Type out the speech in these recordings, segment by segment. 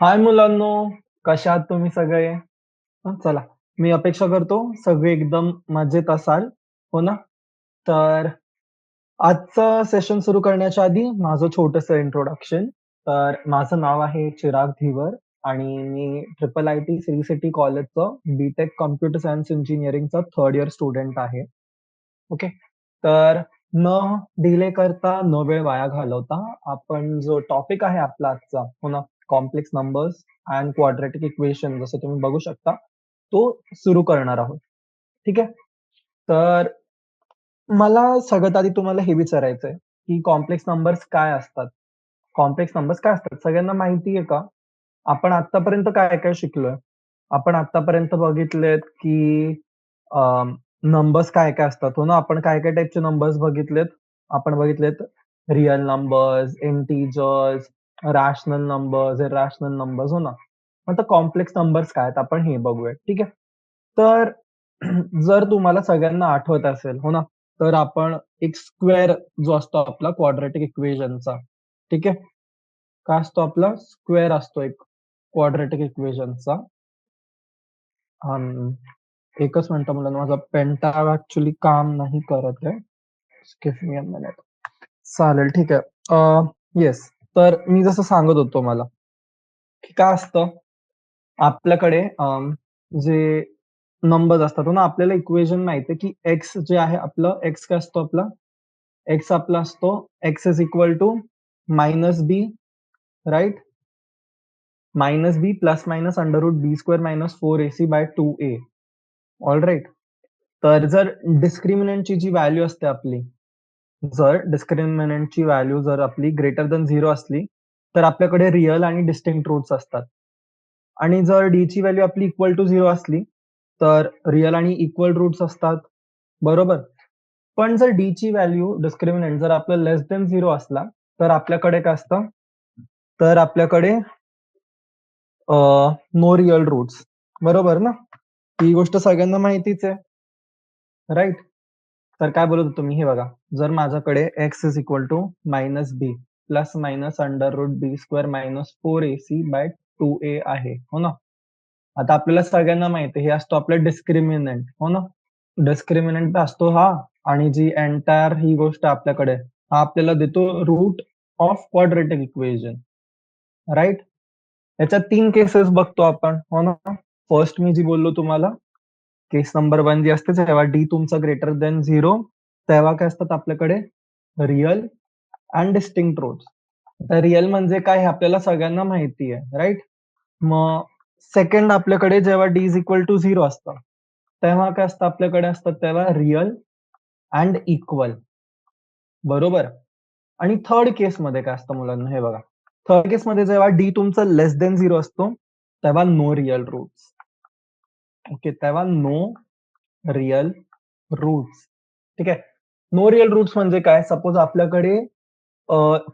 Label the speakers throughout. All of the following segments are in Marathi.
Speaker 1: हाय मुलांनो, कशा आहात तुम्ही सगळे? चला, मी अपेक्षा करतो सगळे एकदम मजेत असाल, हो ना? तर आजचं सेशन सुरू करण्याच्या आधी माझं छोटंसं इंट्रोडक्शन. तर माझं नाव आहे चिराग धीवर आणि मी ट्रिपल आय-टी श्री सिटी कॉलेजचं बी-टेक कॉम्प्युटर सायन्स इंजिनिअरिंगचा 3rd इयर स्टुडंट आहे. ओके. तर न डिले करता, न वेळ वाया घालवता आपण जो टॉपिक आहे आपला आजचा, हो ना, complex numbers and quadratic equation जसं तुम्ही बघू शकता, तो सुरू करणार आहोत. ठीक आहे? तर मला सगळ्यात आधी तुम्हाला हे विचारायचंय, की कॉम्प्लेक्स नंबर्स काय असतात? कॉम्प्लेक्स नंबर्स काय असतात? सगळ्यांना माहिती आहे का? आपण आत्तापर्यंत काय-काय शिकलोय? आपण आत्तापर्यंत बघितलेत, की नंबर्स काय-काय असतात, हो ना? आपण काय-काय टाइपचे नंबर्स बघितलेत? आपण बघितलेत real numbers, integers, rational numbers, irrational numbers, हो ना? आता कॉम्प्लेक्स नंबर्स काय आहेत? आपण हे बघूया, ठीक आहे? तर जर तुम्हाला सगळ्यांना आठवत असेल, हो ना? तर आपण एक स्क्वेअर जो असतो आपला क्वाड्रॅटिक इक्वेशनचा, ठीक आहे? काय असतो आपला? स्क्वेअर असतो एक क्वाड्रॅटिक इक्वेशनचा. एकच मिनिटं मुलांनो, माझा पेन टॅब ॲक्चुअली काम नाही करत आहे. Give me a minute. चालेल, ठीक आहे. येस. तर मी जसं सांगत होतो तुम्हाला, की काय असतं आपल्याकडे जे नंबर्स असतात हो ना, आपल्याला इक्वेशन माहिती आहे, की एक्स जे आहे आपलं, एक्स काय असतो आपला? एक्स आपला असतो x is equal to -b, right? -B plus minus under root b square minus 4ac by 2a. Alright. तर जर डिस्क्रिमिनंटची जी व्हॅल्यू असते आपली, जर डिस्क्रिमिनंटची व्हॅल्यू जर आपली ग्रेटर दॅन 0 असली, तर आपल्याकडे रिअल आणि डिस्टिंक्ट रूट्स असतात. आणि जर डी ची व्हॅल्यू आपली इक्वल टू 0 असली, तर रिअल आणि इक्वल रूट्स असतात. बरोबर? पण जर डी ची व्हॅल्यू डिस्क्रिमिनंट जर आपलं लेस दॅन 0 असला, तर आपल्याकडे काय असतं? तर आपल्याकडे नो रिअल रूट्स. बरोबर ना? ही गोष्ट सगळ्यांना माहितीच आहे. राइट? तर काय बोलत होतो मी? हे बघा, जर माझ्याकडे x is equal to -b plus minus under root b square minus 4ac by 2a आहे, हो ना? आता आपल्याला सगळ्यांना माहिती आहे, हे असतो आपला डिस्क्रिमिनंट, हो ना? डिस्क्रिमिनंट असतो हा आणि जी एंटायर ही गोष्ट आपल्याकडे, हा आपल्याला देतो root of quadratic equation, right? याच्यात 3 केसेस बघतो आपण, हो ना? फर्स्ट मी जी बोललो तुम्हाला, केस नंबर 1 जी असते जेव्हा डी तुमचा ग्रेटर दॅन 0 तेव्हा काय असतात आपल्याकडे रिअल अँड डिस्टिंक्ट रूट्स. तर रिअल म्हणजे काय हे आपल्याला सगळ्यांना माहिती आहे, राइट? मग सेकंड आपल्याकडे जेव्हा डी इज इक्वल टू 0 असतं, तेव्हा काय असतं आपल्याकडे असतात तेव्हा रिअल अँड इक्वल. बरोबर? आणि थर्ड केसमध्ये काय असतं मुलांनो हे बघा. थर्ड केसमध्ये जेव्हा डी तुमचा लेस दॅन 0 असतो, तेव्हा नो रिअल रूट्स. ओके, तेव्हा नो रिअल रूट्स. ठीक आहे. नो रिअल रूट्स म्हणजे काय? सपोज आपल्याकडे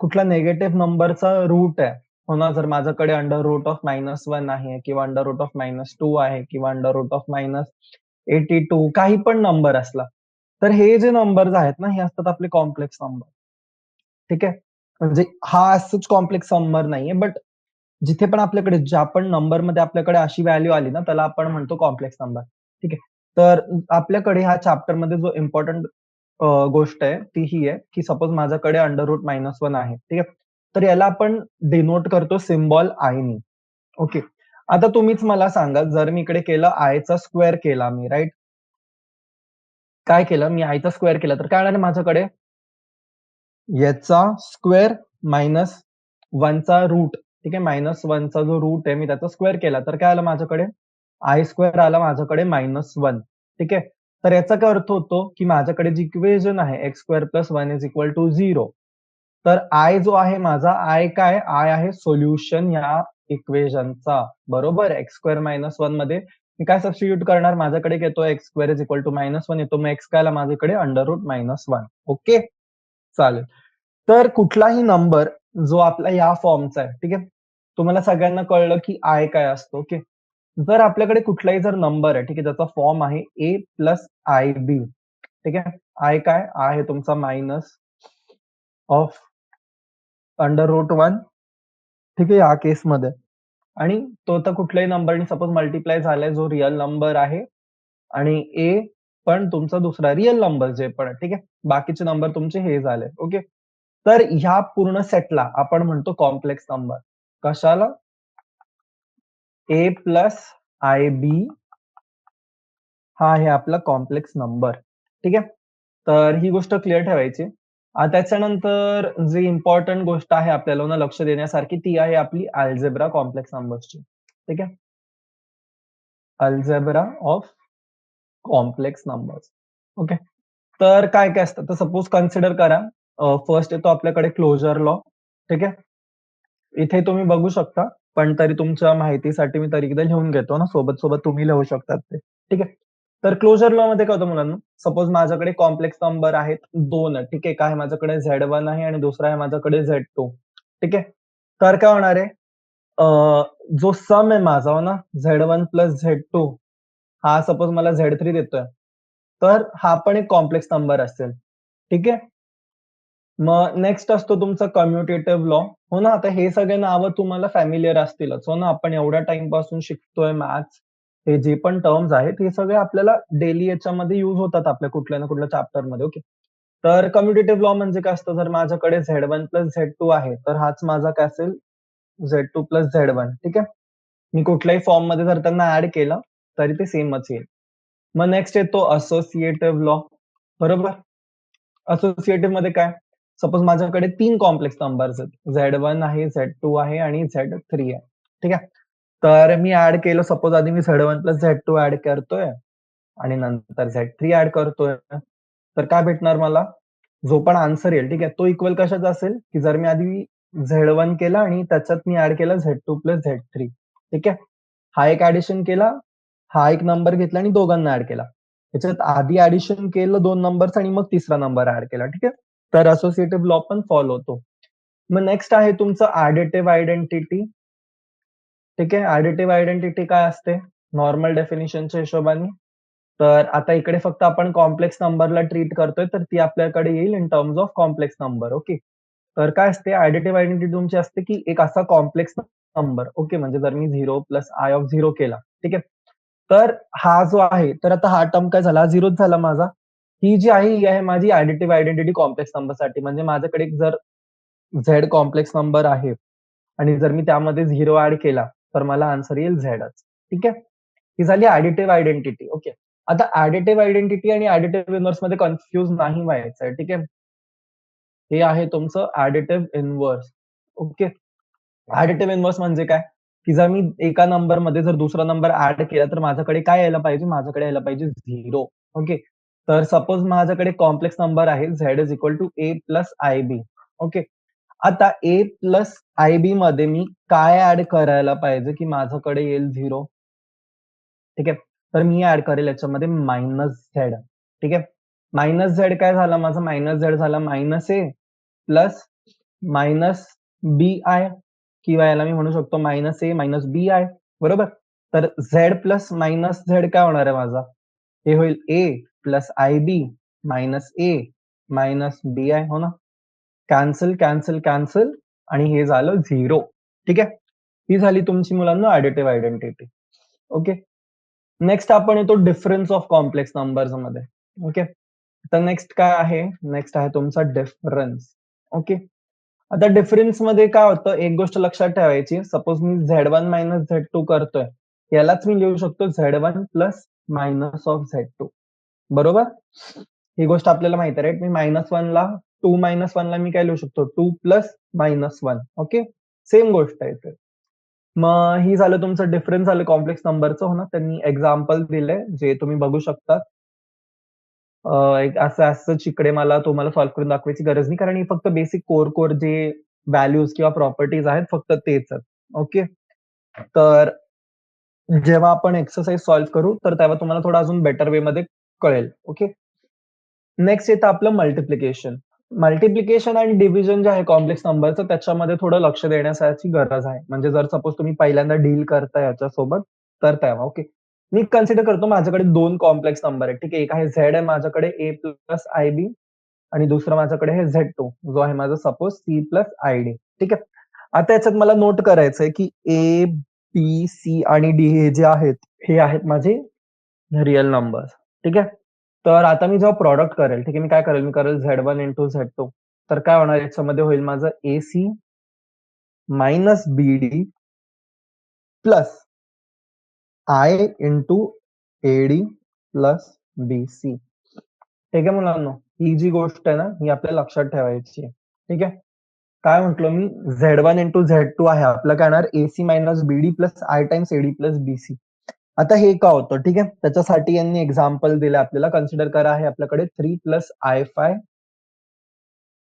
Speaker 1: कुठला निगेटिव्ह नंबरचा रूट आहे. हो ना, जर माझ्याकडे अंडर रूट ऑफ -1 आहे किंवा अंडर रूट ऑफ -2 आहे किंवा अंडर रूट ऑफ -82 काही पण नंबर असला. तर हे जे नंबर्स आहेत ना, हे असतात आपले कॉम्प्लेक्स नंबर. ठीक आहे. म्हणजे हा असंच कॉम्प्लेक्स नंबर नाहीये, बट जिथे पण आपल्याकडे ज्या पण नंबरमध्ये आपल्याकडे अशी व्हॅल्यू आली ना, त्याला आपण म्हणतो कॉम्प्लेक्स नंबर. ठीक आहे. तर आपल्याकडे ह्या चॅप्टरमध्ये जो इम्पोर्टंट गोष्ट आहे ती ही आहे, की सपोज माझ्याकडे अंडर रूट -1 आहे. ठीक आहे. तर याला आपण डिनोट करतो सिम्बॉल आयनी. ओके. आता तुम्हीच मला सांगा, जर मी इकडे केलं आयचा स्क्वेअर केला मी, राइट? काय केलं? मी आयचा स्क्वेअर केला, तर काय होणार आहे माझ्याकडे? याचा स्क्वेअर मायनस 1 चा रूट, ठीक आहे. -1 चा जो रूट आहे, मी त्याचा स्क्वेअर केला, तर काय आलं माझ्याकडे? आय स्क्वेअर आला माझ्याकडे -1. ठीक आहे. तर याचा काय अर्थ होतो, की माझ्याकडे जी इक्वेशन आहे x square plus 1 is equal to 0. तर आय जो आहे माझा, आय काय? आय आहे सोल्युशन या इक्वेशनचा. बरोबर? एक्स स्क्वेअर -1 मध्ये मी काय सबस्टिट्यूट करणार? माझ्याकडे येतो x square is equal to -1 येतो. मग एक्स काय आला माझ्याकडे? Under root -1. ओके? चालेल. तर कुठलाही नंबर जो आपला या फॉर्मचा आहे, ठीक आहे. तुम्हाला सगळ्यांना कळलं की आय काय असतो, ओके. जर आपल्याकडे कुठलाही जर नंबर आहे, ठीक आहे, ज्याचा फॉर्म आहे ए प्लस आय बी, ठीक आहे. आय काय? आय हे तुमचा मायनस ऑफ अंडर रूट 1, ठीक आहे, या केसमध्ये. आणि तो तर कुठल्याही नंबरने सपोज मल्टिप्लाय झालाय जो रिअल नंबर आहे आणि ए पण तुमचा दुसरा रिअल नंबर जे पण आहे, ठीक आहे. बाकीचे नंबर तुमचे हे झाले, ओके. तर ह्या पूर्ण सेटला आपण म्हणतो कॉम्प्लेक्स नंबर. कशाला? ए प्लस आय बी हा आहे आपला कॉम्प्लेक्स नंबर, ठीक आहे. तर ही गोष्ट क्लिअर ठेवायची. त्याच्यानंतर जी इम्पॉर्टंट गोष्ट आहे आपल्याला ना लक्ष देण्यासारखी ती आहे आपली अल्जेब्रा कॉम्प्लेक्स नंबर्सची, ठीक आहे. Algebra of complex numbers, okay. तर काय काय असतं तर सपोज कन्सिडर करा फर्स्ट येतो आपल्याकडे क्लोजर लॉ, ठीक आहे. इथे तुम्ही बघू शकता, पण तरी तुमच्या माहितीसाठी मी तरी एकदा लिहून घेतो ना, सोबत सोबत तुम्ही लिहू शकतात ते, ठीक आहे. तर क्लोजर लॉ मध्ये काय होतं मुलांना, सपोज माझ्याकडे कॉम्प्लेक्स नंबर आहेत 2, ठीक आहे. काय माझ्याकडे Z1 आहे आणि दुसरा आहे माझ्याकडे Z2, ठीक आहे. तर काय होणार आहे, जो सम आहे माझा हो ना Z1 प्लस Z2 हा सपोज मला Z3 देतोय, तर हा पण एक कॉम्प्लेक्स नंबर असेल, ठीक आहे. मग नेक्स्ट असतो तुमचा कम्युटेटिव्ह लॉ, हो ना. आता हे सगळे नावं तुम्हाला फॅमिलियर असतीलच, हो ना. आपण एवढ्या टाइम पासून शिकतोय मॅथ्स, हे जे पण टर्म्स आहेत हे सगळे आपल्याला डेली याच्यामध्ये युज होतात आपल्या कुठल्या ना कुठल्या चॅप्टरमध्ये, ओके. तर कम्युटेटिव्ह लॉ म्हणजे काय असतं, जर माझ्याकडे Z1 प्लस Z2 आहे, तर हाच माझा काय असेल Z2 प्लस Z1, ठीक आहे. मी कुठल्याही फॉर्म मध्ये जर त्यांना ऍड केलं तरी ते सेमच येईल. मग नेक्स्ट येतो असोसिएटिव्ह लॉ, बरोबर. असोसिएटिव्ह मध्ये काय, सपोज माझ्याकडे 3 कॉम्प्लेक्स नंबर्स आहेत. Z1 आहे, Z2 आहे आणि Z3 आहे, ठीक आहे. तर मी ऍड केलं, सपोज आधी मी Z1 प्लस Z2 ऍड करतोय आणि नंतर Z3 ऍड करतोय. तर काय भेटणार मला, जो पण आन्सर येईल, ठीक आहे, तो इक्वल कशाचा असेल, की जर मी आधी Z1 केला आणि त्याच्यात मी ऍड केला Z2 प्लस Z3, ठीक आहे. हा एक ऍडिशन केला, हा एक नंबर घेतला आणि दोघांना ऍड केला. त्याच्यात आधी ऍडिशन केलं 2 नंबर्स आणि मग तिसरा नंबर ऍड केला, ठीक आहे. तर असोसिएटिव्ह लॉ पण फॉलो होतो. मग नेक्स्ट आहे तुमचं ऍडिटिव्ह आयडेंटिटी, ठीक आहे. ऍडिटिव्ह आयडेंटिटी काय असते नॉर्मल डेफिनिशनच्या हिशोबाने, तर आता इकडे फक्त आपण कॉम्प्लेक्स नंबरला ट्रीट करतोय, तर ती आपल्याकडे येईल in terms of complex number, okay. तर काय असते ऍडिटिव्ह आयडेंटिटी तुमची असते, की एक असा कॉम्प्लेक्स नंबर, ओके. म्हणजे जर मी 0 प्लस आय ऑफ 0 केला, ठीक आहे. तर हा जो आहे, तर आता हा टर्म काय झाला, 0च झाला माझा. ही जी आहे, ही आहे माझी ऍडिटिव्ह आयडेंटिटी कॉम्प्लेक्स नंबरसाठी. म्हणजे माझ्याकडे एक जर झेड कॉम्प्लेक्स नंबर आहे आणि जर मी त्यामध्ये 0 ऍड केला, तर मला आन्सर येईल झेडच, ठीक आहे. ही झाली ऍडिटिव्ह आयडेंटिटी, ओके. आता ऍडिटिव्ह आयडेंटिटी आणि ऍडिटिव्ह इन्व्हर्स मध्ये कन्फ्युज नाही व्हायचंय, ठीक आहे. हे आहे तुमचं additive inverse, okay. Additive inverse म्हणजे काय, की जर मी एका नंबरमध्ये जर दुसरा नंबर ऍड केला, तर माझ्याकडे काय यायला पाहिजे, माझ्याकडे यायला पाहिजे 0, ओके. तर सपोज माझ्याकडे कॉम्प्लेक्स नंबर आहे Z is equal to A plus IB, okay. आता A प्लस IB मध्ये मी काय ऍड करायला पाहिजे, की माझ्याकडे येईल 0, ठीक आहे. तर मी ऍड करेल याच्यामध्ये -Z, ठीक आहे. -Z काय झाला माझा, -Z झाला -A प्लस -BI किंवा याला मी म्हणू शकतो -A -BI, बरोबर. तर Z प्लस -Z काय होणार आहे माझा, हे होईल A plus IB -A -BI, हो ना. कॅन्सल, कॅन्सल, कॅन्सल आणि हे झालं 0, ठीक आहे. ही झाली तुमची मुलांना ऍडिटिव्ह आयडेंटिटी, ओके. नेक्स्ट आपण येतो डिफरन्स ऑफ कॉम्प्लेक्स नंबर्स मध्ये, ओके. तर नेक्स्ट काय आहे, नेक्स्ट आहे तुमचा डिफरन्स, ओके. आता डिफरन्स मध्ये काय होतं, एक गोष्ट लक्षात ठेवायची, सपोज मी Z1 मायनस Z2 करतोय, यालाच मी लिहू शकतो Z1 plus minus of Z2, बरोबर. ही गोष्ट आपल्याला माहिती आहे, राईट. मी -1 ला 2 - 1 ला मी काय लिहू शकतो, 2 प्लस -1, ओके. सेम गोष्ट आहे इथे. मग ही झालं तुमचं डिफरन्स झालं कॉम्प्लेक्स नंबरचं, हो ना. त्यांनी एक्झाम्पल दिलंय जे तुम्ही बघू शकता. एक असंच इकडे मला तुम्हाला सॉल्व्ह करून दाखवायची गरज नाही, कारण ही फक्त बेसिक कोर जे व्हॅल्यूज किंवा प्रॉपर्टीज आहेत फक्त तेच आहेत, ओके. तर जेव्हा आपण एक्सरसाइज सॉल्व्ह करू, तर तेव्हा तुम्हाला थोडं अजून बेटर वे मध्ये कळेल, ओके. नेक्स्ट येतं आपलं मल्टिप्लिकेशन. मल्टिप्लिकेशन आणि डिव्हिजन जे आहे कॉम्प्लेक्स नंबरचं, त्याच्यामध्ये थोडं लक्ष देण्याची गरज आहे. म्हणजे जर सपोज तुम्ही पहिल्यांदा डील करताय याच्यासोबत, तर तेव्हा, ओके. मी कन्सिडर करतो माझ्याकडे 2 कॉम्प्लेक्स नंबर आहेत, ठीक आहे. एक आहे Z आहे माझ्याकडे A प्लस IB आणि दुसरं माझ्याकडे आहे Z2 जो आहे माझा सपोज C प्लस ID, ठीक आहे. आता याच्यात मला नोट करायचंय, की A पी सी आणि डी हे जे आहेत हे आहेत माझे रिअल नंबर्स. ठीक आहे. तर आता मी जेव्हा प्रॉडक्ट करेल, ठीक आहे, मी काय करेल, मी करेल Z1 इंटू Z2. तर काय होणार, याच्यामध्ये होईल माझं AC minus BD plus i into AD plus BC. ठीक आहे मुलांनो, ही जी गोष्ट आहे ना, ही आपल्याला लक्षात ठेवायची आहे. ठीक आहे. काय म्हटलो मी, Z1 इंटू Z2 आहे आपलं, काय येणार AC minus BD plus i times AD plus BC. आता हे का होतं, ठीक आहे, त्याच्यासाठी यांनी एक्झाम्पल दिलं आपल्याला. कन्सिडर करा, आहे आपल्याकडे 3 plus I5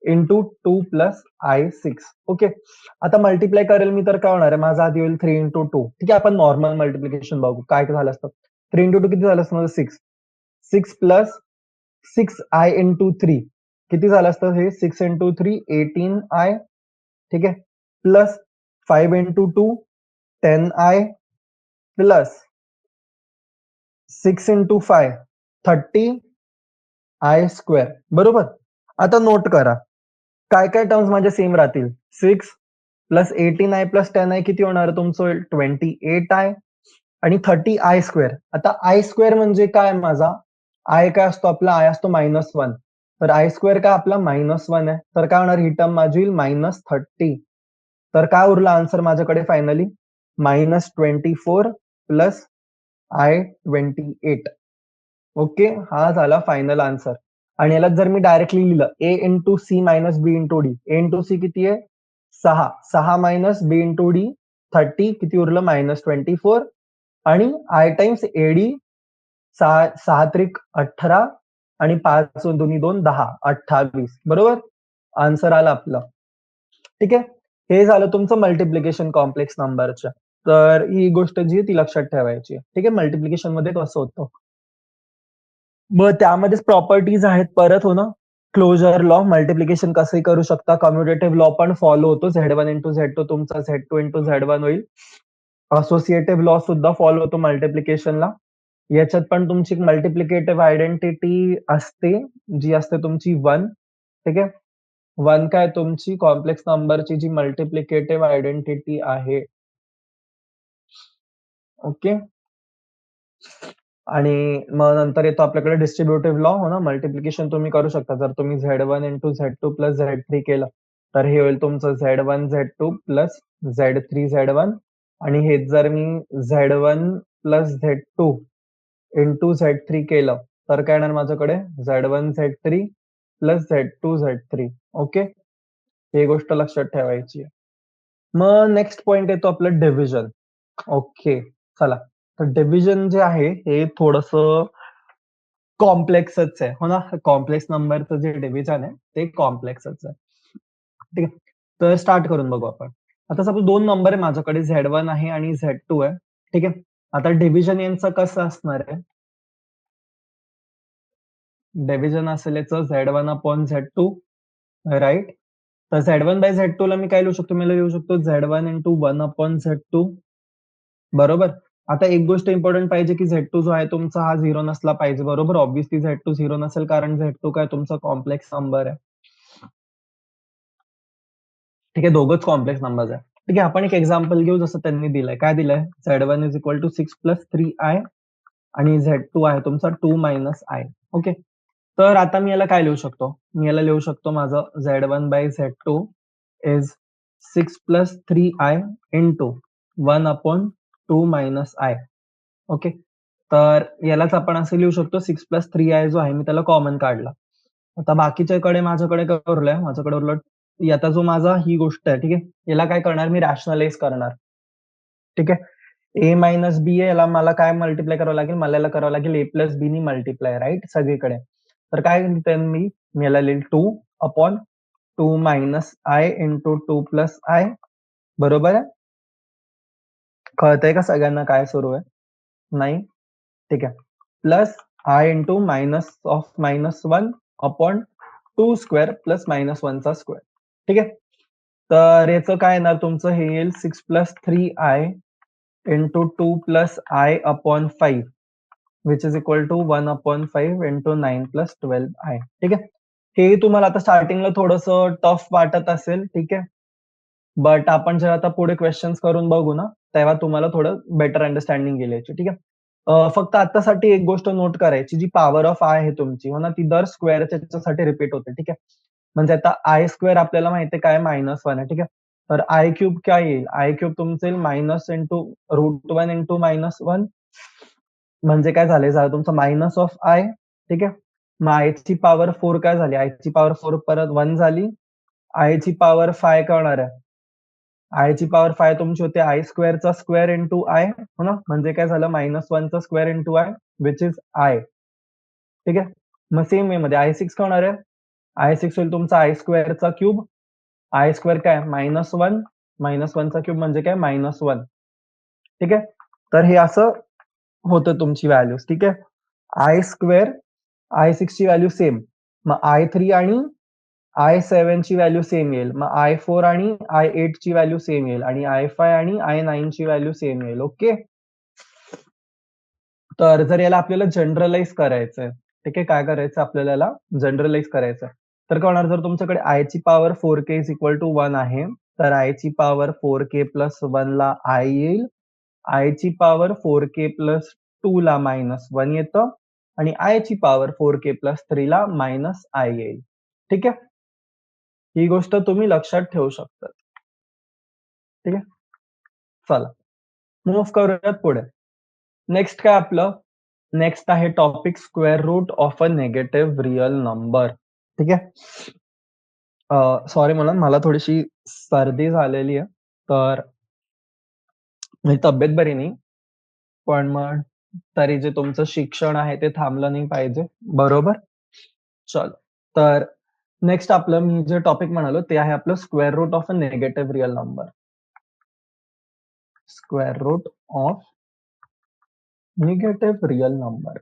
Speaker 1: into 2 plus I6. Okay. आता मल्टिप्लाय करेल मी तर काय होणार आहे, माझा आधी होईल 3 इंटू 2. ठीक आहे, आपण नॉर्मल मल्टिप्लिकेशन बघू काय झालं असतं. 3 इंटू 2 किती झालं असतं माझं 6. 6 प्लस 6I इंटू 3 किती झालं असतं, हे 6 इंटू 3 18I. ठीक आहे, plus 5 into 2 10I plus 6 into 5 30I square. बरोबर. आता नोट करा, काय काय टर्म्स माझ्या सेम राहतील. 6 प्लस 18I प्लस 10I किती होणार तुमचं, होईल 28I आणि 30I स्क्वेअर. आता आय स्क्वेअर म्हणजे काय माझा, आय काय असतो आपला, आय असतो -1. तर आय स्क्वेअर काय आपला -1 आहे. तर काय होणार, ही टर्म माझी होईल -30. तर काय उरला आन्सर माझ्याकडे फायनली, -24 प्लस I28. ओके, हा झाला फायनल आन्सर. आणि याला जर मी डायरेक्टली लिहिलं, ए इंटू सी मायनस बी इंटू डी. ए इंटू सी किती आहे, 6. 6 मायनस बी इंटू डी 30, किती उरलं -24. आणि आय टाइम्स एडी 6 त्रिक 18 आणि 5 दोन्ही 2 10 28. बरोबर, आन्सर आला आपलं. ठीक आहे, हे झालं तुमचं मल्टिप्लिकेशन कॉम्प्लेक्स नंबरच्या. तर ही गोष्ट जी आहे ती लक्षात ठेवायची आहे. ठीक आहे, मल्टिप्लिकेशन मध्ये कसं होतं. मग त्यामध्येच प्रॉपर्टीज आहेत परत हो ना, क्लोजर लॉ, मल्टिप्लिकेशन कसंही करू शकता. कम्युटेटिव्ह लॉ पण फॉलो होतो. Z1 इंटू Z2 तुमचा Z2 इंटू Z1 होईल. असोसिएटिव्ह लॉ सुद्धा फॉलो होतो मल्टिप्लिकेशनला. याच्यात पण तुमची मल्टिप्लिकेटिव्ह आयडेंटिटी असते, जी असते तुमची 1. ठीक आहे, 1 काय तुमची कॉम्प्लेक्स नंबरची जी मल्टिप्लिकेटिव्ह आयडेंटिटी आहे. ओके. आणि मग नंतर येतो आपल्याकडे डिस्ट्रीब्युटिव्ह लॉ हो ना, मल्टिप्लिकेशन तुम्ही करू शकता. जर तुम्ही Z1 into Z2 plus Z3 केलं, तर हे होईल तुमचं Z1 Z2 plus Z3 Z1. आणि हेच जर मी Z1 plus Z2 into Z3 केलं, तर काय येणार माझ्याकडे Z1 Z3 plus Z2 Z3. Okay, ही गोष्ट लक्षात ठेवायची आहे. मग नेक्स्ट पॉइंट येतो आपलं डिव्हिजन. ओके, चला. तर डिव्हिजन जे आहे हे थोडंसं कॉम्प्लेक्सच आहे हो ना. कॉम्प्लेक्स नंबरचं जे डिव्हिजन आहे ते कॉम्प्लेक्सच आहे. ठीक आहे, तर स्टार्ट करून बघू आपण. आता सपोज 2 नंबर आहे माझ्याकडे, Z1 आहे आणि Z2 आहे. ठीक आहे, आता डिव्हिजन यांचं कसं असणार आहे, डिव्हिजन असेल याचं Z1 अपॉन Z2, राईट. तर Z1 बाय Z2 ला मी काय लिहू शकतो, मी लिहू शकतो Z1 इंटू 1 अपॉन Z2. बरोबर. आता एक गोष्ट इम्पॉर्टंट पाहिजे, की Z2 जो आहे तुमचा हा 0 नसला पाहिजे. बरोबर, ऑब्व्हियसली Z2 0 नसेल, कारण Z2 काय तुमचा कॉम्प्लेक्स नंबर आहे. ठीक आहे, दोघंच कॉम्प्लेक्स नंबर्स आहे. ठीक आहे, आपण एक एक्झाम्पल घेऊ, जसं त्यांनी दिलंय. काय दिलंय, Z1 is equal to 6 plus 3I आणि Z2 आहे तुमचा 2 मायनस I. ओके, तर आता मी याला काय लिहू शकतो, मी याला लिहू शकतो माझं Z1 by Z2 is 6 plus 3I into 1 upon 2 minus I. ओके, तर यालाच आपण असं लिहू शकतो, 6 प्लस 3I जो आहे मी त्याला कॉमन काढला. आता बाकीच्याकडे माझ्याकडे काय उरलंय, माझ्याकडे उरलं आता जो माझा ही गोष्ट आहे. ठीक आहे, याला काय करणार मी, रॅशनलाइज करणार. ठीक आहे, ए मायनस बी आहे, याला मला काय मल्टिप्लाय करावं लागेल, मला याला करावं लागेल ए प्लस बी नी मल्टिप्लाय, राईट, सगळीकडे. तर काय लिहिते मी याला लिहिल 2 upon 2 minus I into 2 plus I. बरोबर आहे, कळतंय का सगळ्यांना काय सुरू आहे, नाही. ठीक आहे, plus i into minus of -1 upon 2 square plus -1 चा स्क्वेअर. ठीक आहे, तर याचं काय येणार तुमचं, हे येईल 6 plus 3I into 2 plus i upon 5 which is equal to 1 upon 5 into 9 plus 12I. ठीक आहे, हे तुम्हाला आता स्टार्टिंगला थोडंसं टफ वाटत असेल. ठीक आहे, बट आपण जेव्हा आता पुढे क्वेश्चन्स करून बघू ना, तेव्हा तुम्हाला थोडं बेटर अंडरस्टँडिंग येईल याची, ठीक आहे. फक्त आत्तासाठी एक गोष्ट नोट करायची, जी पॉवर ऑफ आय आहे तुमची हो ना, ती दर स्क्वेअरच्या याच्यासाठी रिपीट होते, ठीक आहे. म्हणजे आता आय स्क्वेअर आपल्याला माहिती आहे काय -1 आहे, ठीक आहे. तर आय क्यूब काय येईल? आय क्यूब तुमचं येईल मायनस इंटू √1 इंटू -1 म्हणजे काय झालंय तुमचं मायनस ऑफ आय, ठीक आहे. मग आयची पॉवर 4 काय झाली? आयची पॉवर 4 परत 1 झाली. आयची पॉवर 5 काय होणार आहे? आयची पॉवर 5 तुमची होते आय स्क्वेअरचा स्क्वेअर इंटू आय हो ना, म्हणजे काय झालं -1 चा square into I which is I, ठीक आहे. मग सेम वे मध्ये I6 काय होणार आहे? I6 होईल तुमचा आय स्क्वेअरचा क्यूब. आय स्क्वेअर काय -1 -1 चा क्यूब म्हणजे काय -1, ठीक आहे. तर हे असं होतं तुमची व्हॅल्यूज, ठीक आहे. आय स्क्वेअर I6 ची व्हॅल्यू सेम. मग I3 आणि I7 ची व्हॅल्यू सेम येईल. मग I4 आणि I8 ची व्हॅल्यू सेम येईल आणि I5 आणि I9 ची व्हॅल्यू सेम येईल. ओके. तर जर याला आपल्याला जनरलाइज करायचंय, ठीक आहे, काय करायचं आपल्याला याला जनरलाइज करायचं. तर काय होणार, जर तुमच्याकडे आय ची power 4k is equal to 1 आहे, तर आय ची पॉवर 4k प्लस 1 ला आय येईल. आय ची पॉवर 4k प्लस 2 ला -1 येतं आणि आय ची पॉवर 4k प्लस 3 ला -i येईल. ठीक आहे. ही गोष्ट तुम्ही लक्षात ठेवू शकता. ठीक आहे. चला मूव्ह करूयात पुढे. नेक्स्ट काय आपलं? नेक्स्ट आहे topic square root of a negative real number. ठीक आहे. सॉरी मला थोडीशी सर्दी झालेली आहे. तर माझी तब्येत बरी नाही. पण मग तरी जे तुमचं शिक्षण आहे ते थांबलं नाही पाहिजे. बरोबर? चलो. तर नेक्स्ट आपलं मी जे टॉपिक म्हणालो ते आहे आपलं square root of a negative real number. Square root of negative real number.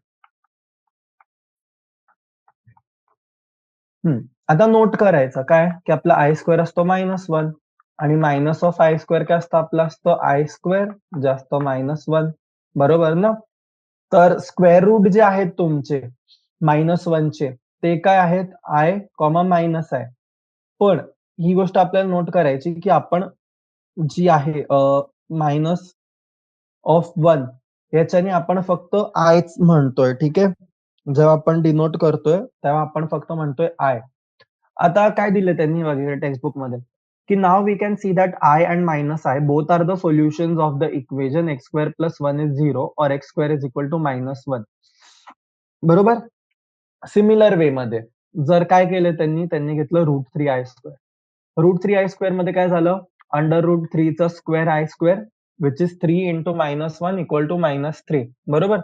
Speaker 1: आता नोट करायचं काय, की आपला आय स्क्वेअर असतो -1 आणि मायनस ऑफ आय स्क्वेअर काय असतं आपलं असतं आय स्क्वेअर जास्त -1. बरोबर ना? तर स्क्वेअर रूट जे आहेत तुमचे -1 चे ते काय आहेत? आय, मायनस आहे. पण ही गोष्ट आपल्याला नोट करायची, की आपण जी आहे मायनस ऑफ 1 याच्याने आपण फक्त आयच म्हणतोय, ठीक आहे. जेव्हा आपण डिनोट करतोय तेव्हा आपण फक्त म्हणतोय आय. आता काय दिलं त्यांनी वगैरे टेक्स्टबुक मध्ये, की नाव we can see that I and minus I both are the solutions of the equation X square plus 1 is 0 और X square is equal to -1. बरोबर. सिमिलर वे मध्ये जर काय केलं त्यांनी घेतलं √3i². √3i² मध्ये काय झालं, √3 square i square which is 3 into -1 equal to -3. बरोबर.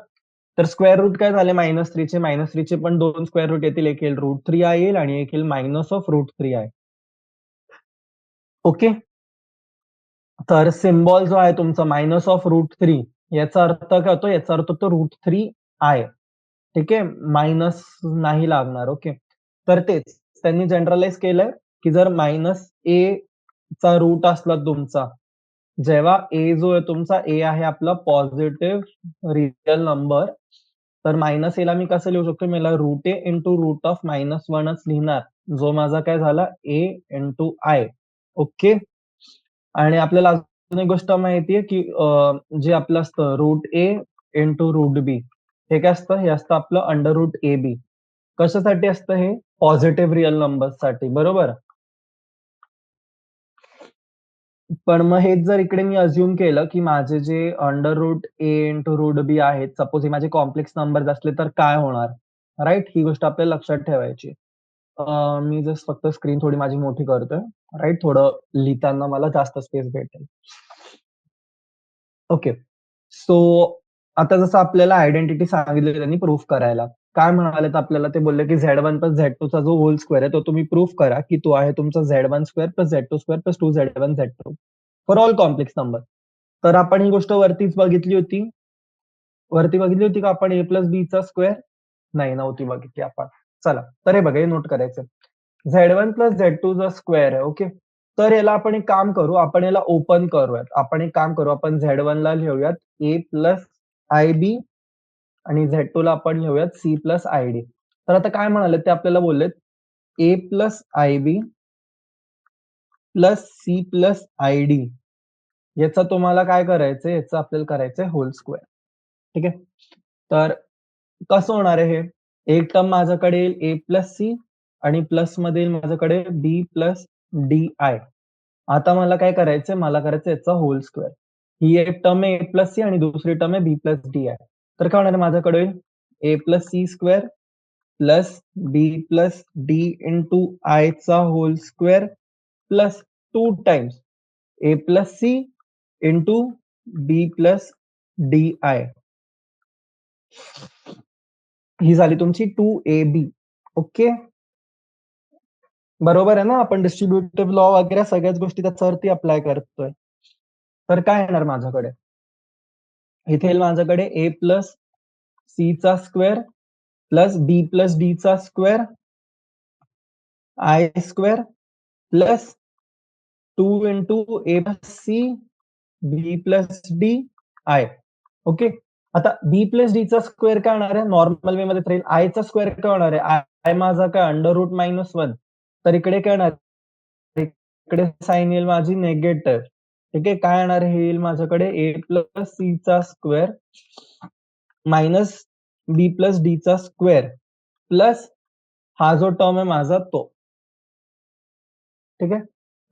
Speaker 1: तर स्क्वेअर रूट काय झाले -3 चे पण 2 स्क्वेअर रूट येतील, एक येईल √3i येईल आणि एक येईल मायनस ऑफ √3i. ओके. तर सिम्बॉल जो आहे तुमचा मायनस ऑफ √3 याचा अर्थ काय होतो, याचा अर्थ होतो √3i. ठीक आहे. मायनस नाही लागणार. ओके. तर तेच त्यांनी जनरलाइज केलंय, की जर -a चा रूट असला तुमचा, जेव्हा a जो आहे तुमचा a आहे आपला पॉझिटिव्ह रिअल नंबर, तर -a ला मी कसं लिहू शकतो, मला √a इंटू रूट ऑफ -1च लिहिणार, जो माझा काय झाला a इंटू आय. ओके. आणि आपल्याला अजून एक गोष्ट माहितीये, की जे आपलं असतं √a इंटू √b हे काय असतं, हे असतं आपलं √ab. कशासाठी असतं हे? पॉझिटिव्ह रिअल नंबर्ससाठी. बरोबर. पण मग हेच जर इकडे मी अझ्युम केलं, की माझे जे √a इंटू √b आहेत, सपोज हे माझे कॉम्प्लेक्स नंबर्स असले तर काय होणार? राइट? ही गोष्ट आपल्याला लक्षात ठेवायची. मी जस्ट फक्त स्क्रीन थोडी माझी मोठी करतोय. राइट? थोडं लिहिताना मला जास्त स्पेस भेटेल. ओके. सो आता जसं आपल्याला आयडेंटिटी सांगितली त्यांनी प्रूफ करायला. काय म्हणालेत आपल्याला, ते बोलले, की Z1 प्लस Z2 चा जो होल स्क्वेअर आहे, तो तुम्ही प्रूफ करा, की तो आहे तुमचा Z1 square plus Z2 square plus 2Z1 Z2 for all complex number. तर आपण ही गोष्ट वरतीच बघितली होती. वरती बघितली होती का आपण a प्लस b चा स्क्वेअर? नाही, नव्हती बघितली आपण. चला, तर हे बघा, हे नोट करायचं. Z1 प्लस Z2 चा स्क्वेअर आहे. ओके. तर याला आपण एक काम करू, आपण याला ओपन करूयात. आपण एक काम करू, आपण Z1 ला लिहूयात a प्लस IB आणि Z2 ला आपण लिहूयात C प्लस ID. तर आता काय म्हणाले ते आपल्याला बोललेत, a plus IB plus c plus i d याचा तुम्हाला काय करायचंय, याचं आपल्याला करायचंय होल स्क्वेअर. ठीक आहे. तर कसं होणार आहे हे? एक टर्म माझ्याकडे येईल ए प्लस सी आणि प्लस मध्ये येईल माझ्याकडे बी प्लस डी आय. आता मला काय करायचंय, मला करायचं याचा होल स्क्वेअर. ही एक टर्म आहे ए प्लस सी आणि दुसरी टर्म आहे बी प्लस डी आय. तर काय होणार आहे माझ्याकडे ए plus C square plus B plus D into I चा whole square plus 2 times A plus C into B plus D I. ही झाली तुमची 2ab. ओके, बरोबर आहे ना? आपण डिस्ट्रीब्युटिव्ह लॉ वगैरे सगळ्याच गोष्टी त्याच्यावरती अप्लाय करतोय. तर काय येणार माझ्याकडे, इथे येईल माझ्याकडे ए प्लस सी चा स्क्वेअर प्लस बी प्लस डी चा square i square plus 2 into a plus c b plus D i. Okay, आता बी प्लस डी चा स्क्वेअर काय होणार आहे, नॉर्मल वे मध्ये राहील. आय चा स्क्वेअर काय होणार आहे, आय माझा काय अंडर रूट -1. तर इकडे काय होणार, इकडे साइन येईल माझी निगेटिव्ह. ठीक आहे, काय येणार हे येईल माझ्याकडे ए प्लस सी चा स्क्वेअर मायनस बी प्लस डी चा स्क्वेअर प्लस हा जो टर्म आहे माझा तो. ठीक आहे,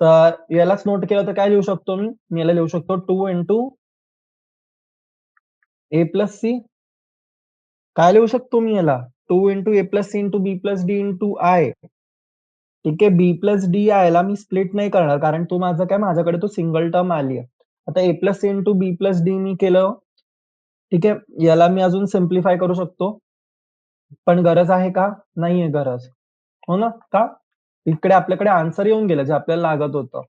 Speaker 1: तर यालाच नोट केलं तर काय लिहू शकतो मी याला लिहू शकतो 2 इंटू ए प्लस सी. काय लिहू शकतो मी याला, 2 into a plus C into B plus D into i. ठीक आहे, बी प्लस डी आय ला मी स्प्लिट नाही करणार कारण तो माझा काय, माझ्याकडे तो सिंगल टर्म आली आहे. आता ए प्लस सी इंटू बी प्लस डी मी केलं. ठीक आहे, याला मी अजून सिम्प्लिफाय करू शकतो, पण गरज आहे का, नाहीये गरज, हो ना? का, इकडे आपल्याकडे आन्सर येऊन गेलं जे आपल्याला लागत होतं.